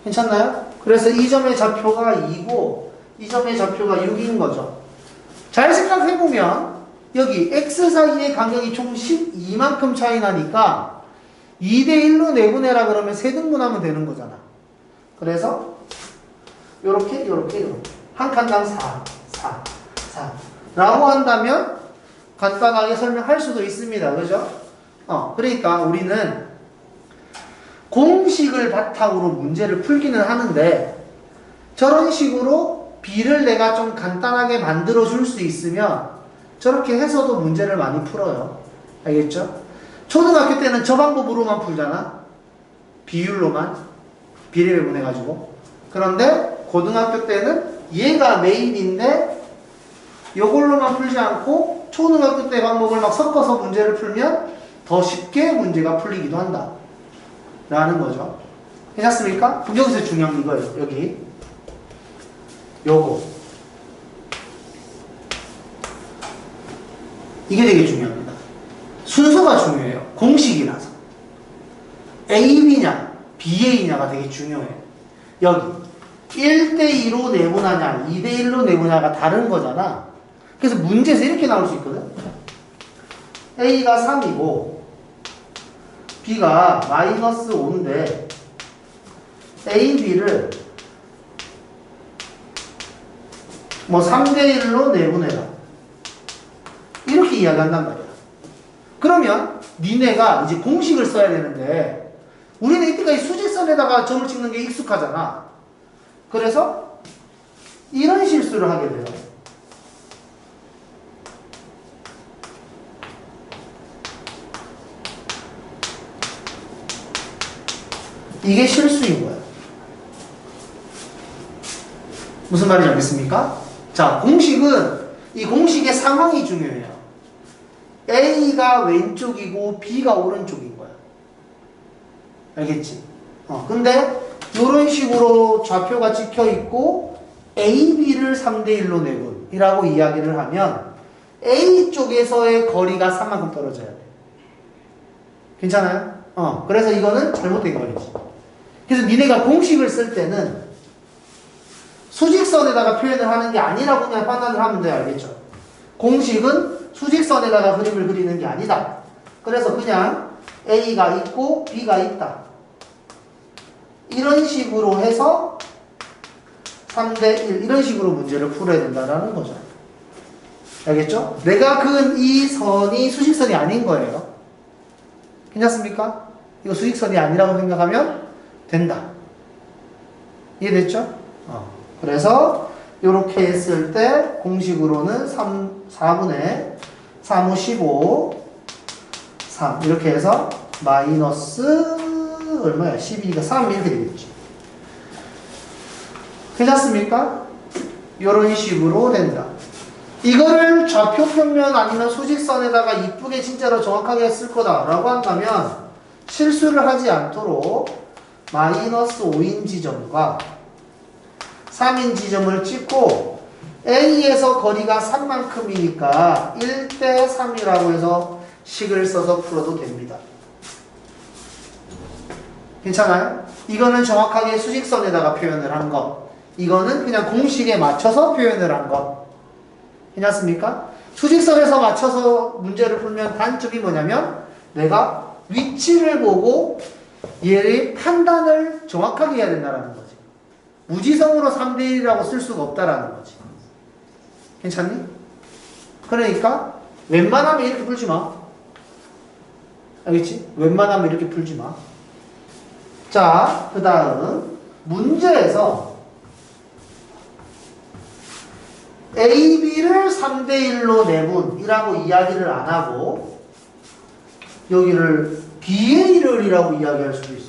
괜찮나요? 그래서 이 점의 좌표가 2고 이 점의 좌표가 6인 거죠. 잘 생각해보면 여기 x 사이의 간격이 총 12만큼 차이 나니까 2대1로 내분해라 그러면 세등분하면 되는 거잖아. 그래서 요렇게 한 칸당 4 라고 한다면 간단하게 설명할 수도 있습니다. 그죠? 그러니까 우리는 공식을 바탕으로 문제를 풀기는 하는데 저런 식으로 B를 내가 좀 간단하게 만들어 줄 수 있으면 저렇게 해서도 문제를 많이 풀어요. 알겠죠? 초등학교 때는 저 방법으로만 풀잖아. 비율로만 비례배분해가지고. 그런데 고등학교 때는 얘가 메인인데 요걸로만 풀지 않고 초등학교 때 방법을 막 섞어서 문제를 풀면 더 쉽게 문제가 풀리기도 한다 라는 거죠. 괜찮습니까? 여기서 중요한 게 이거예요. 여기 요거 이게 되게 중요합니다. 순서가 중요해요. 공식이라서 AB냐 BA냐가 되게 중요해요. 여기 1대2로 내분하냐 2대1로 내분하냐가 다른 거잖아. 그래서 문제에서 이렇게 나올 수 있거든. A가 3이고 B가 마이너스 5인데 A, B를 뭐 3대1로 내분해라 이렇게 이야기한단 말이야. 그러면 니네가 이제 공식을 써야 되는데 우리는 이때까지 수직선에다가 점을 찍는 게 익숙하잖아. 그래서 이런 실수를 하게 돼요. 이게 실수인 거야. 무슨 말인지 알겠습니까? 자, 공식은 이 공식의 상황이 중요해요. A가 왼쪽이고 B가 오른쪽인 거야. 알겠지? 근데 이런 식으로 좌표가 찍혀 있고 A, B를 3대1로 내분이라고 이야기를 하면 A 쪽에서의 거리가 3만큼 떨어져야 돼. 괜찮아요? 그래서 이거는 잘못된 거리지. 그래서 니네가 공식을 쓸 때는 수직선에다가 표현을 하는 게 아니라고 그냥 판단을 하면 돼. 알겠죠? 공식은 수직선에다가 그림을 그리는 게 아니다. 그래서 그냥 A가 있고 B가 있다. 이런 식으로 해서 3대1 이런 식으로 문제를 풀어야 된다는 거죠. 알겠죠? 내가 그은 이 선이 수직선이 아닌 거예요. 괜찮습니까? 이거 수직선이 아니라고 생각하면 된다. 이해됐죠? 그래서 이렇게 했을 때 공식으로는 4분의 3, 5, 15 3 이렇게 해서 마이너스 얼마야? 12가 3 이렇게 되겠지. 괜찮습니까? 이런 식으로 된다. 이거를 좌표평면 아니면 수직선에다가 이쁘게 진짜로 정확하게 쓸 거다라고 한다면 실수를 하지 않도록 마이너스 5인 지점과 3인 지점을 찍고 A에서 거리가 3만큼이니까 1대 3이라고 해서 식을 써서 풀어도 됩니다. 괜찮아요? 이거는 정확하게 수직선에다가 표현을 한 것. 이거는 그냥 공식에 맞춰서 표현을 한 것. 괜찮습니까? 수직선에서 맞춰서 문제를 풀면 단점이 뭐냐면 내가 위치를 보고 얘의 판단을 정확하게 해야 된다는 거지. 무지성으로 3대1이라고 쓸 수가 없다라는 거지. 괜찮니? 그러니까 웬만하면 이렇게 풀지 마. 알겠지? 웬만하면 이렇게 풀지 마. 자, 그 다음 문제에서 A, B를 3대1로 내분이라고 이야기를 안 하고 여기를 BA를 이라고 이야기할 수도 있어요.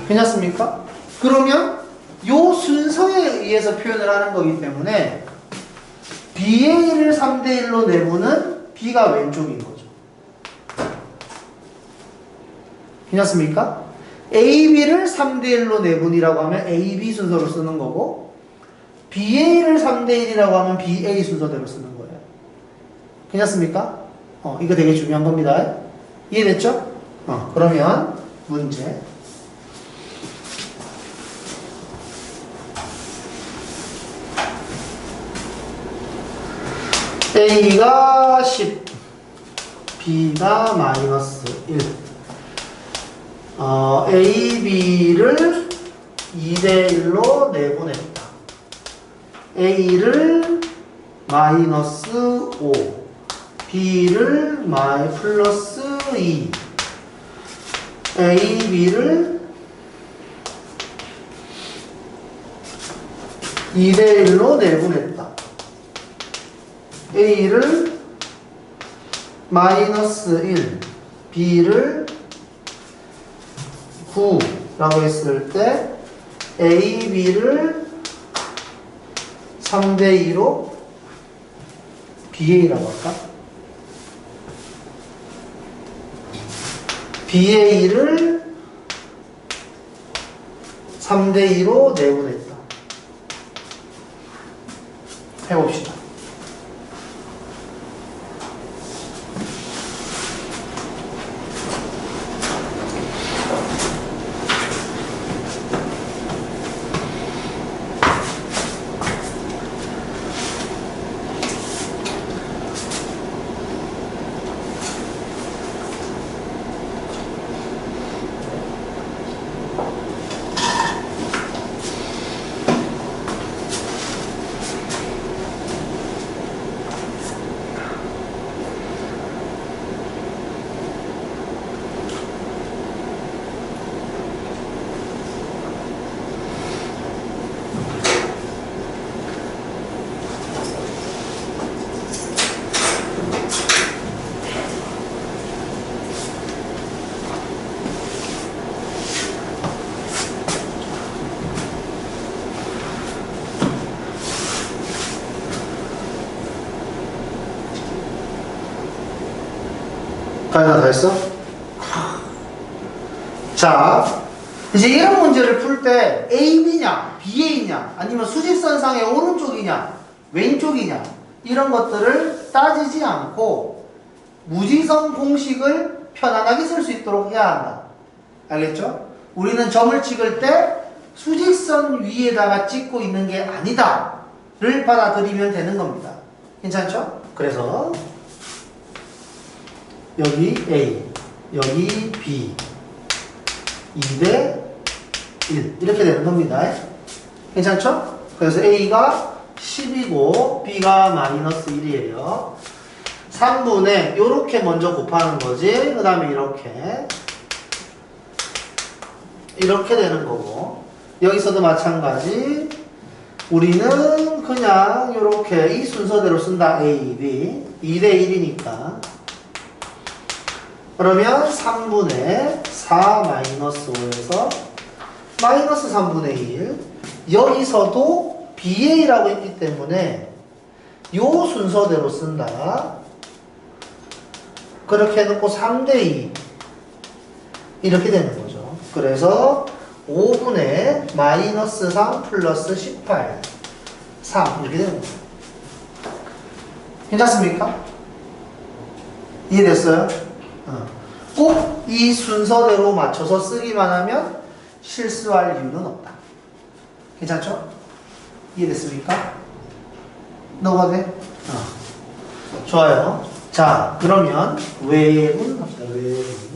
괜찮습니까? 그러면 요 순서에 의해서 표현을 하는 거기 때문에 BA를 3대1로 내보는 B가 왼쪽인 거죠. 괜찮습니까? AB를 3대1로 내분이라고 하면 AB 순서로 쓰는 거고 BA를 3대1이라고 하면 BA 순서대로 쓰는 거예요. 괜찮습니까? 이거 되게 중요한 겁니다. 이해됐죠? 그러면 문제 A가 10 B가 마이너스 1 A, B를 2대1로 내보냈다. A를 마이너스 5 B를 플러스 2 A, B를 2대1로 내보냈다. A를 마이너스 1 B를 9라고 했을 때 A, B를 3대2로 BA라고 할까? BA를 3대2로 내보냈다. 해봅시다. 다 했어? 자, 이제 이런 문제를 풀 때 AB냐, BA냐, 아니면 수직선상의 오른쪽이냐, 왼쪽이냐, 이런 것들을 따지지 않고 무지성 공식을 편안하게 쓸 수 있도록 해야 한다. 알겠죠? 우리는 점을 찍을 때 수직선 위에다가 찍고 있는 게 아니다 를 받아들이면 되는 겁니다. 괜찮죠? 그래서 여기 A, 여기 B 2대 1 이렇게 되는 겁니다. 괜찮죠? 그래서 A가 10이고 B가 마이너스 1이에요. 3분의 요렇게 먼저 곱하는 거지. 그 다음에 이렇게 되는 거고, 여기서도 마찬가지. 우리는 그냥 요렇게 이 순서대로 쓴다. A, B 2대 1이니까 그러면 3분의 4 마이너스 5에서 마이너스 3분의 1. 여기서도 BA라고 했기 때문에 요 순서대로 쓴다. 그렇게 해놓고 3대 2 이렇게 되는 거죠. 그래서 5분의 마이너스 3 플러스 18 3 이렇게 되는 거죠. 괜찮습니까? 이해됐어요? 꼭 이 순서대로 맞춰서 쓰기만 하면 실수할 이유는 없다. 괜찮죠? 이해됐습니까? 너가 돼? 좋아요. 자, 그러면 외분 합시다. 외분.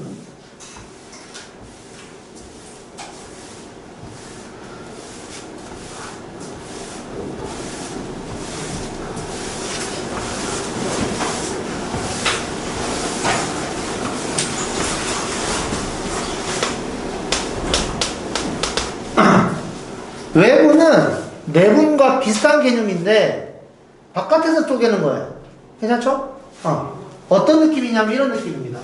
외분은 내분과 비슷한 개념인데 바깥에서 쪼개는 거예요. 괜찮죠? 어떤 느낌이냐면 이런 느낌입니다.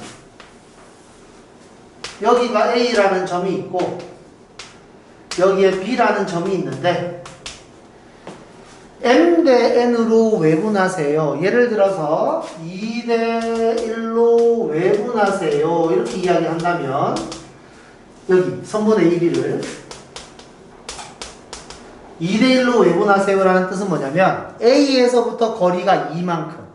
여기가 A라는 점이 있고 여기에 B라는 점이 있는데 M 대 N으로 외분하세요. 예를 들어서 2 대 1로 외분하세요. 이렇게 이야기한다면 여기 선분의 AB를 2 대 1로 외분하세요라는 뜻은 뭐냐면 A에서부터 거리가 2만큼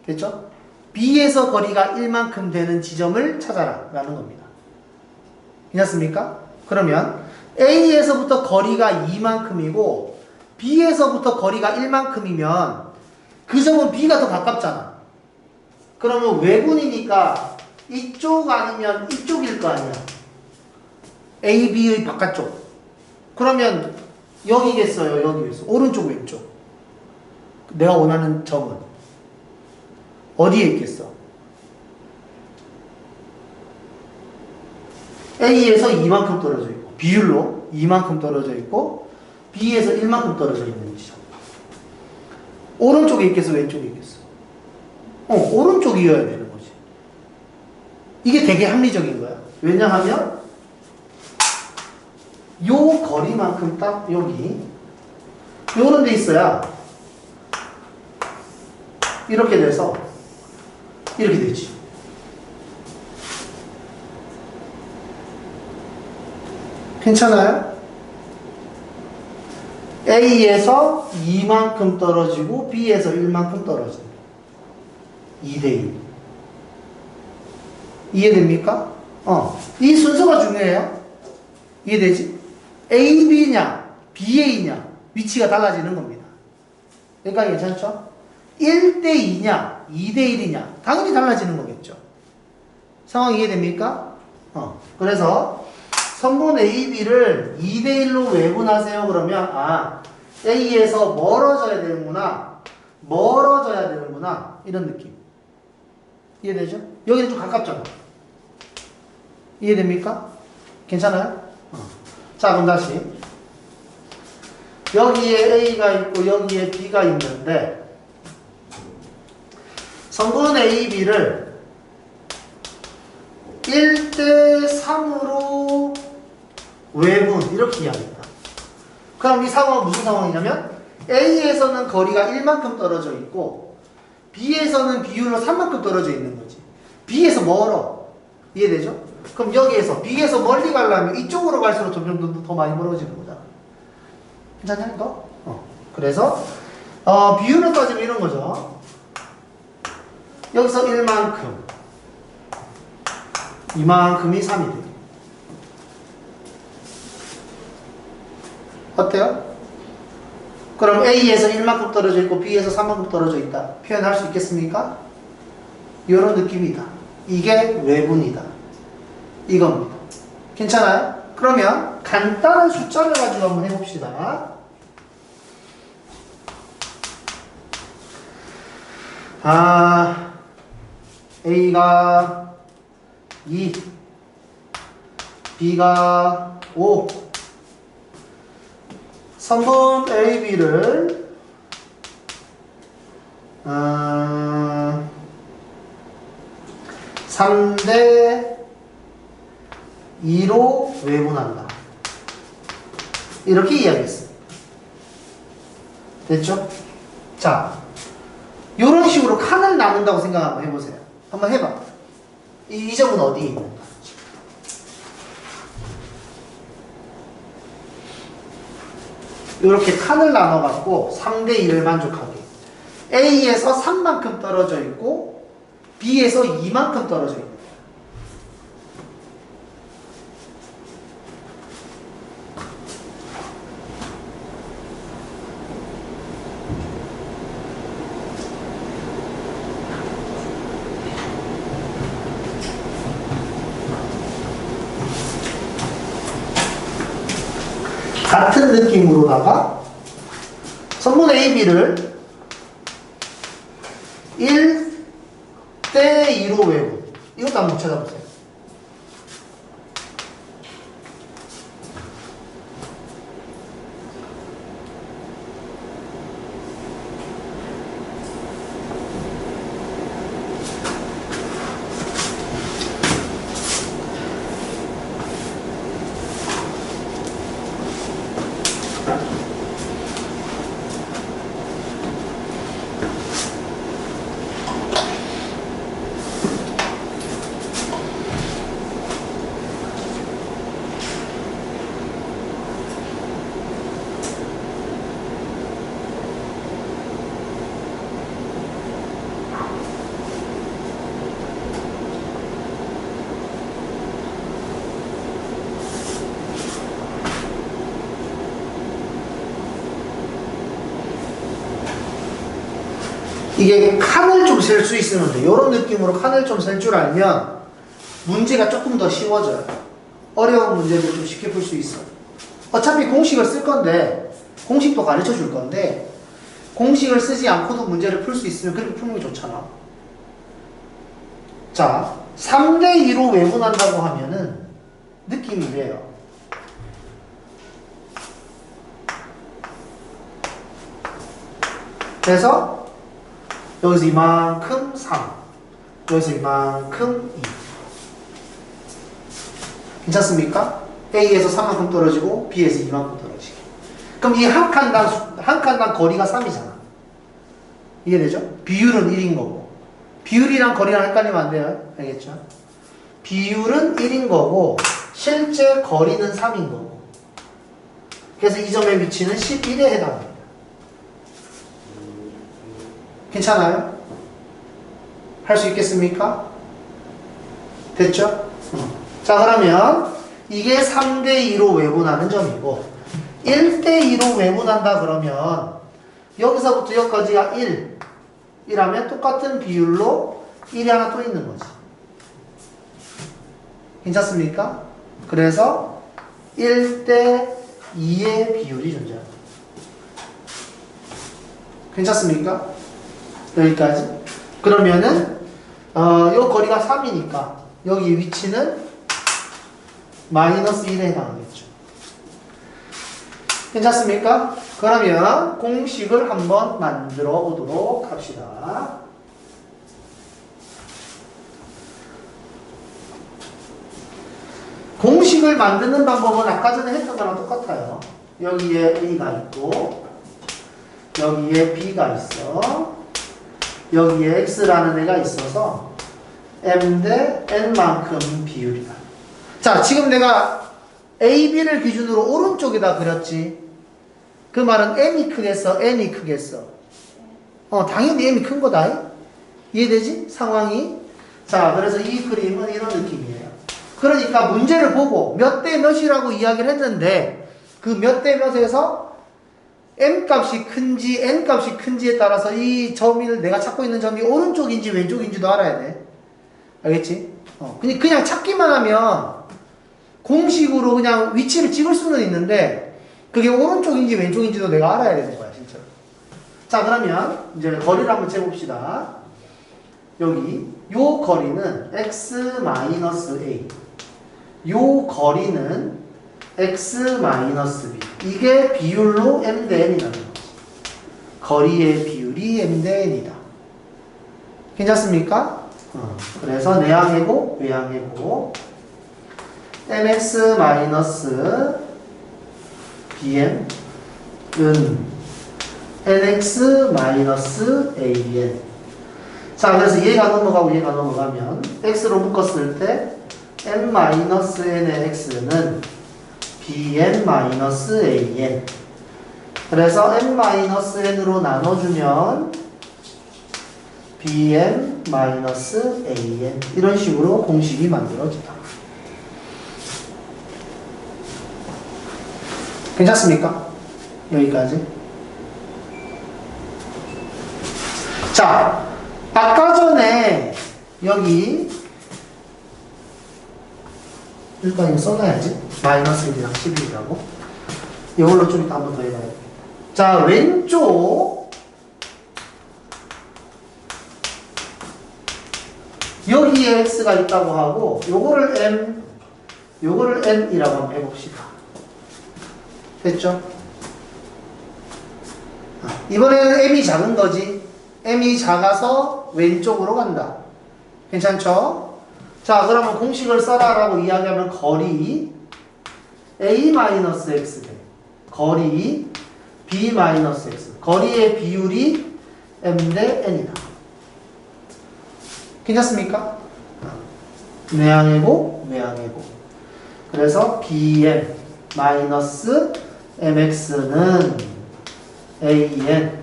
됐죠? B에서 거리가 1만큼 되는 지점을 찾아라 라는 겁니다. 괜찮습니까? 그러면 A에서부터 거리가 2만큼이고 B에서부터 거리가 1만큼이면 그 점은 B가 더 가깝잖아. 그러면 외분이니까 이쪽 아니면 이쪽일 거 아니야. A, B의 바깥쪽. 그러면 여기겠어요? 여기겠어? 오른쪽, 왼쪽? 내가 원하는 점은 어디에 있겠어? A에서 2만큼 떨어져 있고 비율로 2만큼 떨어져 있고 B에서 1만큼 떨어져 있는 지점. 오른쪽에 있겠어? 왼쪽에 있겠어? 오른쪽이어야 되는 거지. 이게 되게 합리적인 거야. 왜냐하면 요 거리만큼 딱 여기 요런 데 있어야 이렇게 돼서 이렇게 되지. 괜찮아요? A에서 2만큼 떨어지고 B에서 1만큼 떨어진다. 2대1. 이해됩니까? 이 순서가 중요해요. 이해되지? A, B냐, B, A냐 위치가 달라지는 겁니다. 여기까지 괜찮죠? 1대2냐, 2대1이냐 당연히 달라지는 거겠죠. 상황 이해됩니까? 그래서 선분 A, B를 2대1로 외분하세요. 그러면 A에서 멀어져야 되는구나. 멀어져야 되는구나. 이런 느낌. 이해되죠? 여기는 좀 가깝잖아. 이해됩니까? 괜찮아요? 자, 그럼 다시. 여기에 A가 있고 여기에 B가 있는데 선분 A, B를 1대3으로 외분 이렇게 이야기합니다. 그럼 이 상황은 무슨 상황이냐면 A에서는 거리가 1만큼 떨어져 있고 B에서는 비율로 3만큼 떨어져 있는 거지. B에서 멀어. 이해되죠? 그럼 여기에서 B에서 멀리 가려면 이쪽으로 갈수록 점점 더 많이 멀어지는 거잖아. 괜찮냐 이거? 그래서 비율로 따지면 이런 거죠. 여기서 1만큼 이만큼이 3이 돼요. 어때요? 그럼 A에서 1만큼 떨어져 있고 B에서 3만큼 떨어져 있다. 표현할 수 있겠습니까? 이런 느낌이다. 이게 외분이다. 이겁니다. 괜찮아요? 그러면 간단한 숫자를 가지고 한번 해봅시다. A가 2, B가 5. 선분 A, B를 3대 2로 외분한다. 이렇게 이야기했습니다. 됐죠? 자, 이런 식으로 칸을 나눈다고 생각 한번 해보세요. 한번 해봐. 이 점은 어디에 있는가? 이렇게 칸을 나눠갖고 3대1을 만족하게. A에서 3만큼 떨어져 있고 B에서 2만큼 떨어져 있는 거야. 같은 느낌으로다가 선분 A, B를 1대2로 외우고 이것도 한번 찾아보세요. 이게 칸을 좀 셀 수 있으면 돼. 이런 느낌으로 칸을 좀 셀 줄 알면 문제가 조금 더 쉬워져요. 어려운 문제를 좀 쉽게 풀 수 있어. 어차피 공식을 쓸 건데, 공식도 가르쳐 줄 건데, 공식을 쓰지 않고도 문제를 풀 수 있으면 그렇게 푸는 게 좋잖아. 자, 3대2로 외분한다고 하면은 느낌이 이래요. 그래서 여기서 이만큼 3, 여기서 이만큼 2. 괜찮습니까? A에서 3만큼 떨어지고 B에서 2만큼 떨어지게. 그럼 이 한 칸당 거리가 3이잖아. 이해되죠? 비율은 1인 거고. 비율이랑 거리랑 헷갈리면 안 돼요. 알겠죠? 비율은 1인 거고 실제 거리는 3인 거고. 그래서 이 점의 위치는 11에 해당합니다. 괜찮아요? 할 수 있겠습니까? 됐죠? 자, 그러면 이게 3대2로 외분하는 점이고 1대2로 외분한다 그러면 여기서부터 여기까지가 1이라면 똑같은 비율로 1이 하나 또 있는 거지. 괜찮습니까? 그래서 1대2의 비율이 존재합니다. 괜찮습니까? 여기까지. 그러면은 요 거리가 3이니까 여기 위치는 마이너스 1에 해당하겠죠. 괜찮습니까? 그러면 공식을 한번 만들어 보도록 합시다. 공식을 만드는 방법은 아까 전에 했던 거랑 똑같아요. 여기에 A가 있고 여기에 B가 있어. 여기에 X라는 애가 있어서 M 대 N만큼 비율이다. 자, 지금 내가 A, B를 기준으로 오른쪽에다 그렸지. 그 말은 M이 크겠어? N이 크겠어? 당연히 M이 큰 거다. 이해되지? 상황이? 자, 그래서 이 그림은 이런 느낌이에요. 그러니까 문제를 보고 몇 대 몇이라고 이야기를 했는데 그 몇 대 몇에서 M 값이 큰지 N 값이 큰지에 따라서 이 점을 내가 찾고 있는 점이 오른쪽인지 왼쪽인지도 알아야 돼. 알겠지? 그냥 찾기만 하면 공식으로 그냥 위치를 찍을 수는 있는데 그게 오른쪽인지 왼쪽인지도 내가 알아야 되는 거야, 진짜. 자, 그러면 이제 거리를 한번 재봅시다. 여기 요 거리는 x-a, 요 거리는 x-b. 이게 비율로 m 대 n이라는 거지. 거리의 비율이 m 대 n이다. 괜찮습니까? 그래서 내항이고 외항이고 mx-bm은 nx-an. 자, 그래서 얘가 넘어가고 얘가 넘어가면 x로 묶었을 때 n-n의 x는 bn-an. 그래서 n-n으로 나눠주면 bn-an. 이런 식으로 공식이 만들어진다. 괜찮습니까? 여기까지. 자, 아까 전에 여기 일단 이거 써놔야지. 마이너스 1이랑 11이라고. 이걸로 좀 이따 한 번 더 해봐야 돼. 자, 왼쪽 여기에 x가 있다고 하고 요거를 m, 요거를 n이라고 한번 해봅시다. 됐죠? 이번에는 m이 작은 거지. m이 작아서 왼쪽으로 간다. 괜찮죠? 자, 그러면 공식을 써라라고 이야기하면 거리 a-x 대 거리 b-x. 거리의 비율이 m 대 n이다. 괜찮습니까? 내항이고 외항이고. 그래서 bm-mx는 an-nx.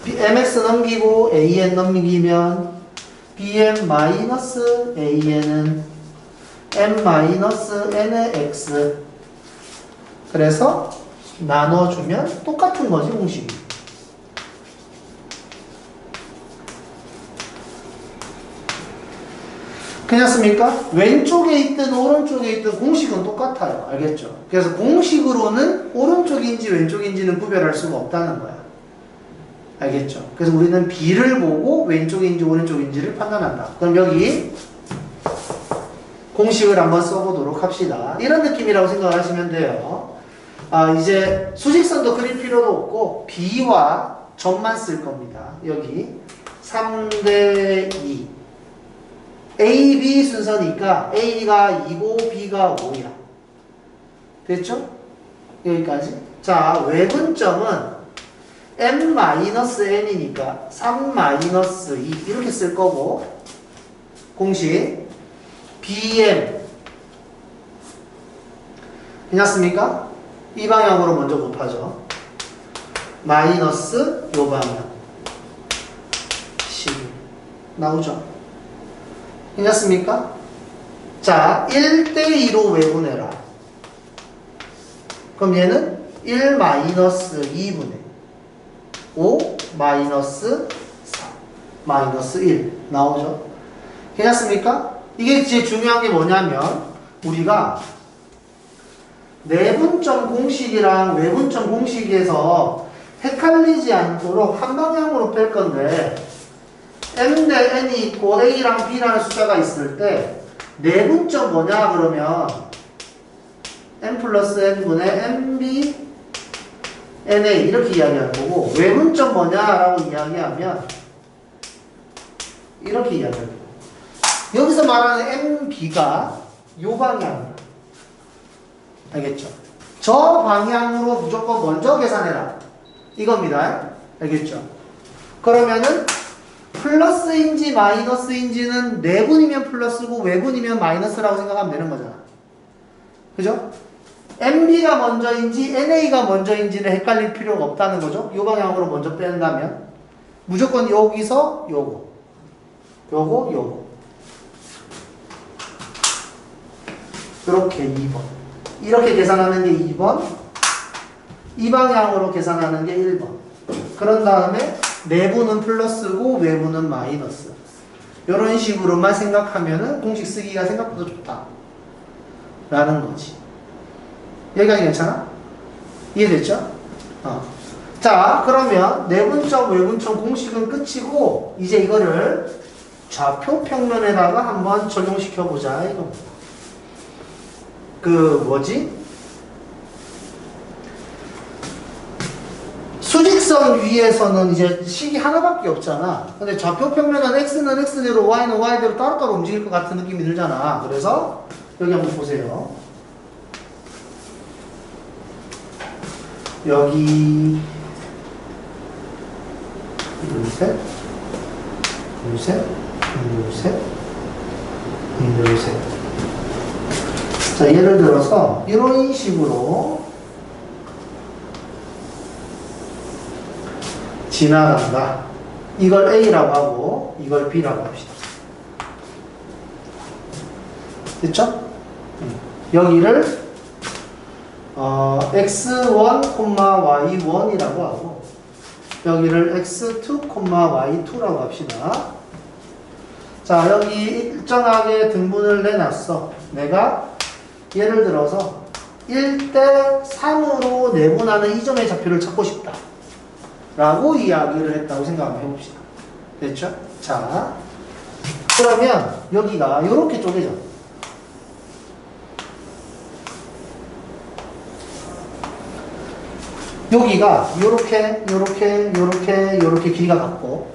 mx 넘기고 an 넘기면 bm-an은 m-n의 x. 그래서 나눠주면 똑같은 거지, 공식이. 괜찮습니까? 왼쪽에 있든 오른쪽에 있든 공식은 똑같아요. 알겠죠? 그래서 공식으로는 오른쪽인지 왼쪽인지는 구별할 수가 없다는 거야. 알겠죠? 그래서 우리는 B를 보고 왼쪽인지 오른쪽인지를 판단한다. 그럼 여기 공식을 한번 써보도록 합시다. 이런 느낌이라고 생각하시면 돼요. 이제 수직선도 그릴 필요도 없고 B와 점만 쓸 겁니다. 여기 3대2 A, B 순서니까 A가 2고 B가 5야. 됐죠? 여기까지. 자, 외분점은 m-n이니까 3-2 이렇게 쓸 거고 공식 BM 괜찮습니까? 이 방향으로 먼저 곱하죠. 마이너스 요 방향 12 나오죠? 괜찮습니까? 자, 1대2로 외분해라. 그럼 얘는 1-2분의 5 마이너스 4 마이너스 1 나오죠? 괜찮습니까? 이게 이제 중요한 게 뭐냐면 우리가 내분점 공식이랑 외분점 공식에서 헷갈리지 않도록 한 방향으로 뺄 건데 m 대 n이 있고 a랑 b라는 숫자가 있을 때 내분점 뭐냐 그러면 m 플러스 n분의 mb na 이렇게 이야기하는 거고 외분점 뭐냐라고 이야기하면 이렇게 이야기하는 거고 여기서 말하는 mb가 요 방향 알겠죠? 저 방향으로 무조건 먼저 계산해라 이겁니다. 알겠죠? 그러면은 플러스인지 마이너스인지는 내분이면 플러스고 외분이면 마이너스라고 생각하면 되는 거잖아. 그죠? MB가 먼저인지 NA가 먼저인지는 헷갈릴 필요가 없다는 거죠. 이 방향으로 먼저 뺀다면 무조건 여기서 요거 이렇게 2번 이렇게 계산하는 게 2번 이 방향으로 계산하는 게 1번 그런 다음에 내분은 플러스고 외분은 마이너스 이런 식으로만 생각하면은 공식 쓰기가 생각보다 좋다 라는 거지. 여기까지 괜찮아? 이해됐죠? 자 그러면 내분점 외분점 공식은 끝이고 이제 이거를 좌표 평면에다가 한번 적용시켜 보자 이겁니다. 수직선 위에서는 이제 식이 하나밖에 없잖아. 근데 좌표 평면은 x는 x대로 y는 y대로 따로따로 움직일 것 같은 느낌이 들잖아. 그래서 여기 한번 보세요. 여기 둘셋 자 예를 들어서 이런 식으로 지나간다. 이걸 A라고 하고 이걸 B라고 합시다. 됐죠? 여기를 x1, y1이라고 하고 여기를 x2, y2라고 합시다. 자 여기 일정하게 등분을 내놨어. 내가 예를 들어서 1대3으로 내분하는 이 점의 좌표를 찾고 싶다 라고 이야기를 했다고 생각하면 해봅시다. 됐죠? 자 그러면 여기가 이렇게 쪼개져. 여기가 요렇게 길이가 같고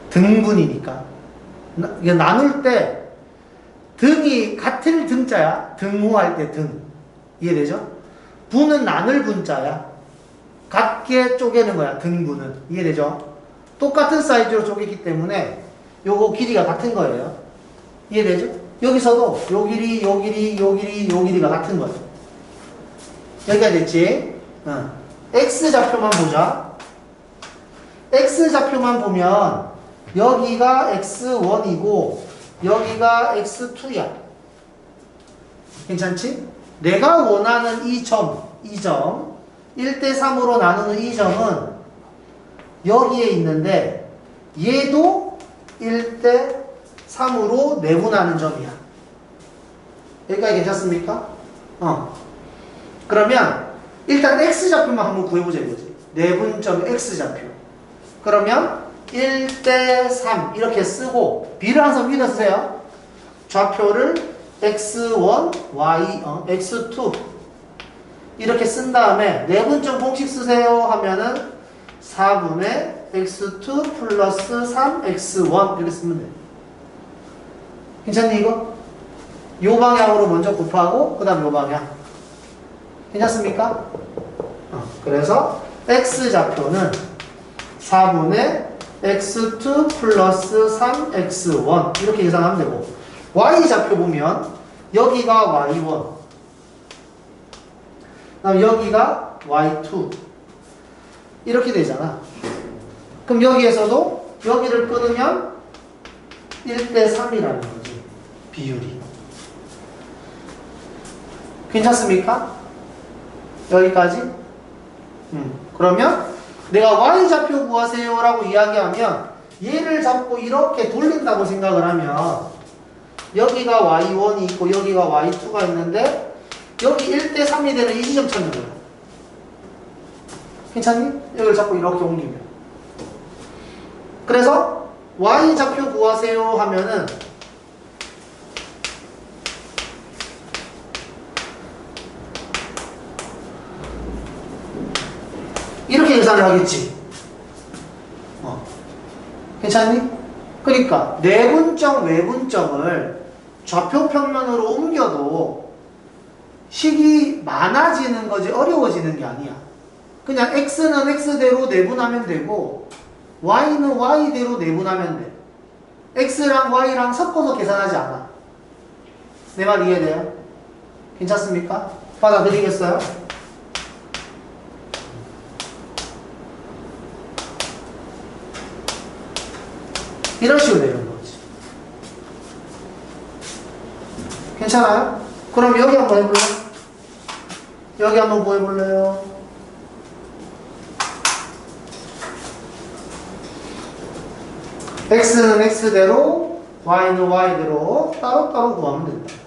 등분이니까 이게 나눌 때 등이 같을 등자야. 등호할 때 등. 이해되죠? 분은 나눌 분자야. 같게 쪼개는 거야. 등분은. 이해되죠? 똑같은 사이즈로 쪼개기 때문에 요거 길이가 같은 거예요. 이해되죠? 여기서도 요 길이, 요 길이가 같은 거예요. 여기가 됐지? X좌표만 보자. X좌표만 보면 여기가 X1이고 여기가 X2야. 괜찮지? 내가 원하는 이 점 1대3으로 나누는 이 점은 여기에 있는데 얘도 1대3 3으로 내분하는 점이야. 여기까지 괜찮습니까? 그러면 일단 x좌표만 한번 구해보자 이거지. 내분점 x좌표. 그러면 1대3 이렇게 쓰고 b를 항상 위에다 쓰세요. 좌표를 x1, y, x2 이렇게 쓴 다음에 내분점 공식 쓰세요 하면은 4분의 x2 플러스 3x1 이렇게 쓰면 돼. 괜찮니 이거? 요 방향으로 먼저 곱하고 그 다음 요 방향. 괜찮습니까? 그래서 x좌표는 4분의 x2 플러스 3x1 이렇게 계산하면 되고 y좌표 보면 여기가 y1 그다음 여기가 y2 이렇게 되잖아. 그럼 여기에서도 여기를 끊으면 1대3이라는 거지. 비율이. 괜찮습니까? 여기까지? 그러면 내가 y좌표 구하세요 라고 이야기하면 얘를 잡고 이렇게 돌린다고 생각을 하면 여기가 y1이 있고 여기가 y2가 있는데 여기 1대3이 되는 이 지점 찾는 거야. 괜찮니? 여기를 잡고 이렇게 옮기면. 그래서 y좌표 구하세요 하면은 이렇게 계산을 하겠지. 괜찮니? 그러니까 내분점, 외분점을 좌표 평면으로 옮겨도 식이 많아지는 거지 어려워지는 게 아니야. 그냥 x는 x대로 내분하면 되고 y는 y대로 내분하면 돼. x랑 y랑 섞어서 계산하지 않아. 내 말 이해돼요? 괜찮습니까? 받아들이겠어요? 이런 식으로 되는 거지. 괜찮아요? 그럼 여기 한번 해볼래요? 여기 한번 뭐 해볼래요? x는 x대로 y는 y대로 따로따로 구하면 된다.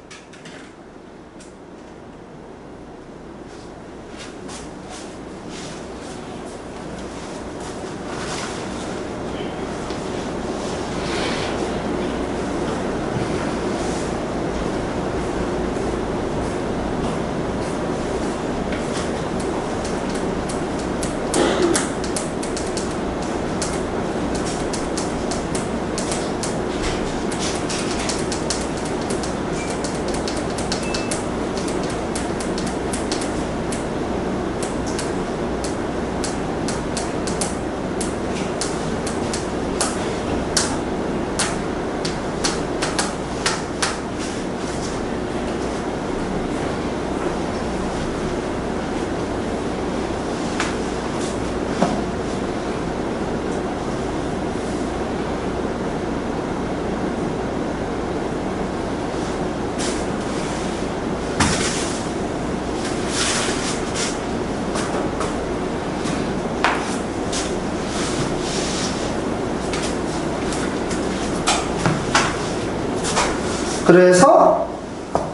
그래서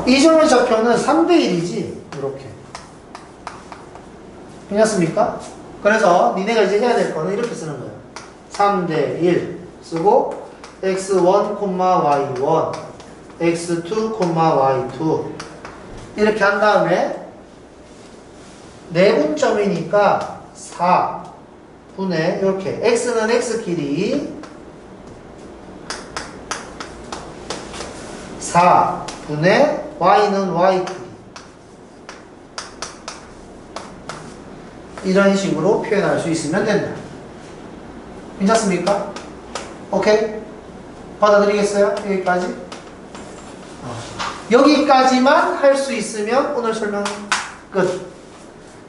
이 점의 좌표는 3대1이지 이렇게. 괜찮습니까? 그래서 니네가 이제 해야 될 거는 이렇게 쓰는 거예요. 3대1 쓰고 x1, y1 x2, y2 이렇게 한 다음에 내분점이니까 4분의 이렇게 x는 x끼리 4분의 y는 y끼리 이런 식으로 표현할 수 있으면 된다. 괜찮습니까? 오케이? 받아들이겠어요? 여기까지? 여기까지만 할 수 있으면 오늘 설명 끝.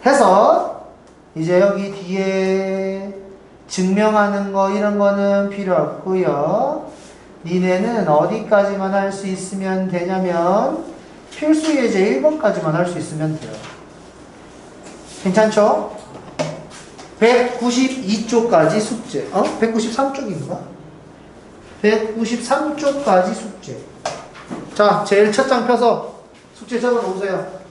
해서 이제 여기 뒤에 증명하는 거 이런 거는 필요 없고요. 니네는 어디까지만 할 수 있으면 되냐면 필수 예제 1번까지만 할 수 있으면 돼요. 괜찮죠? 192쪽까지 숙제. 193쪽인가? 193쪽까지 숙제. 자, 제일 첫 장 펴서 숙제 적어 놓으세요.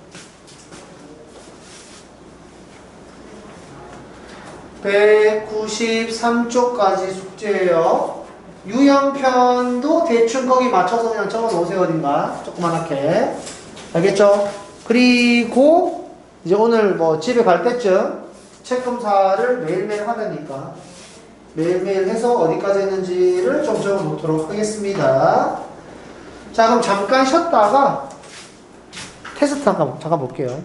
193쪽까지 숙제예요. 유형편도 대충 거기 맞춰서 그냥 적어 놓으세요. 어딘가 조그만하게. 알겠죠? 그리고 이제 오늘 뭐 집에 갈 때쯤 책 검사를 매일매일 하다니까 매일매일 해서 어디까지 했는지를 좀 적어 놓도록 하겠습니다. 자, 그럼 잠깐 쉬었다가 테스트 잠깐 볼게요.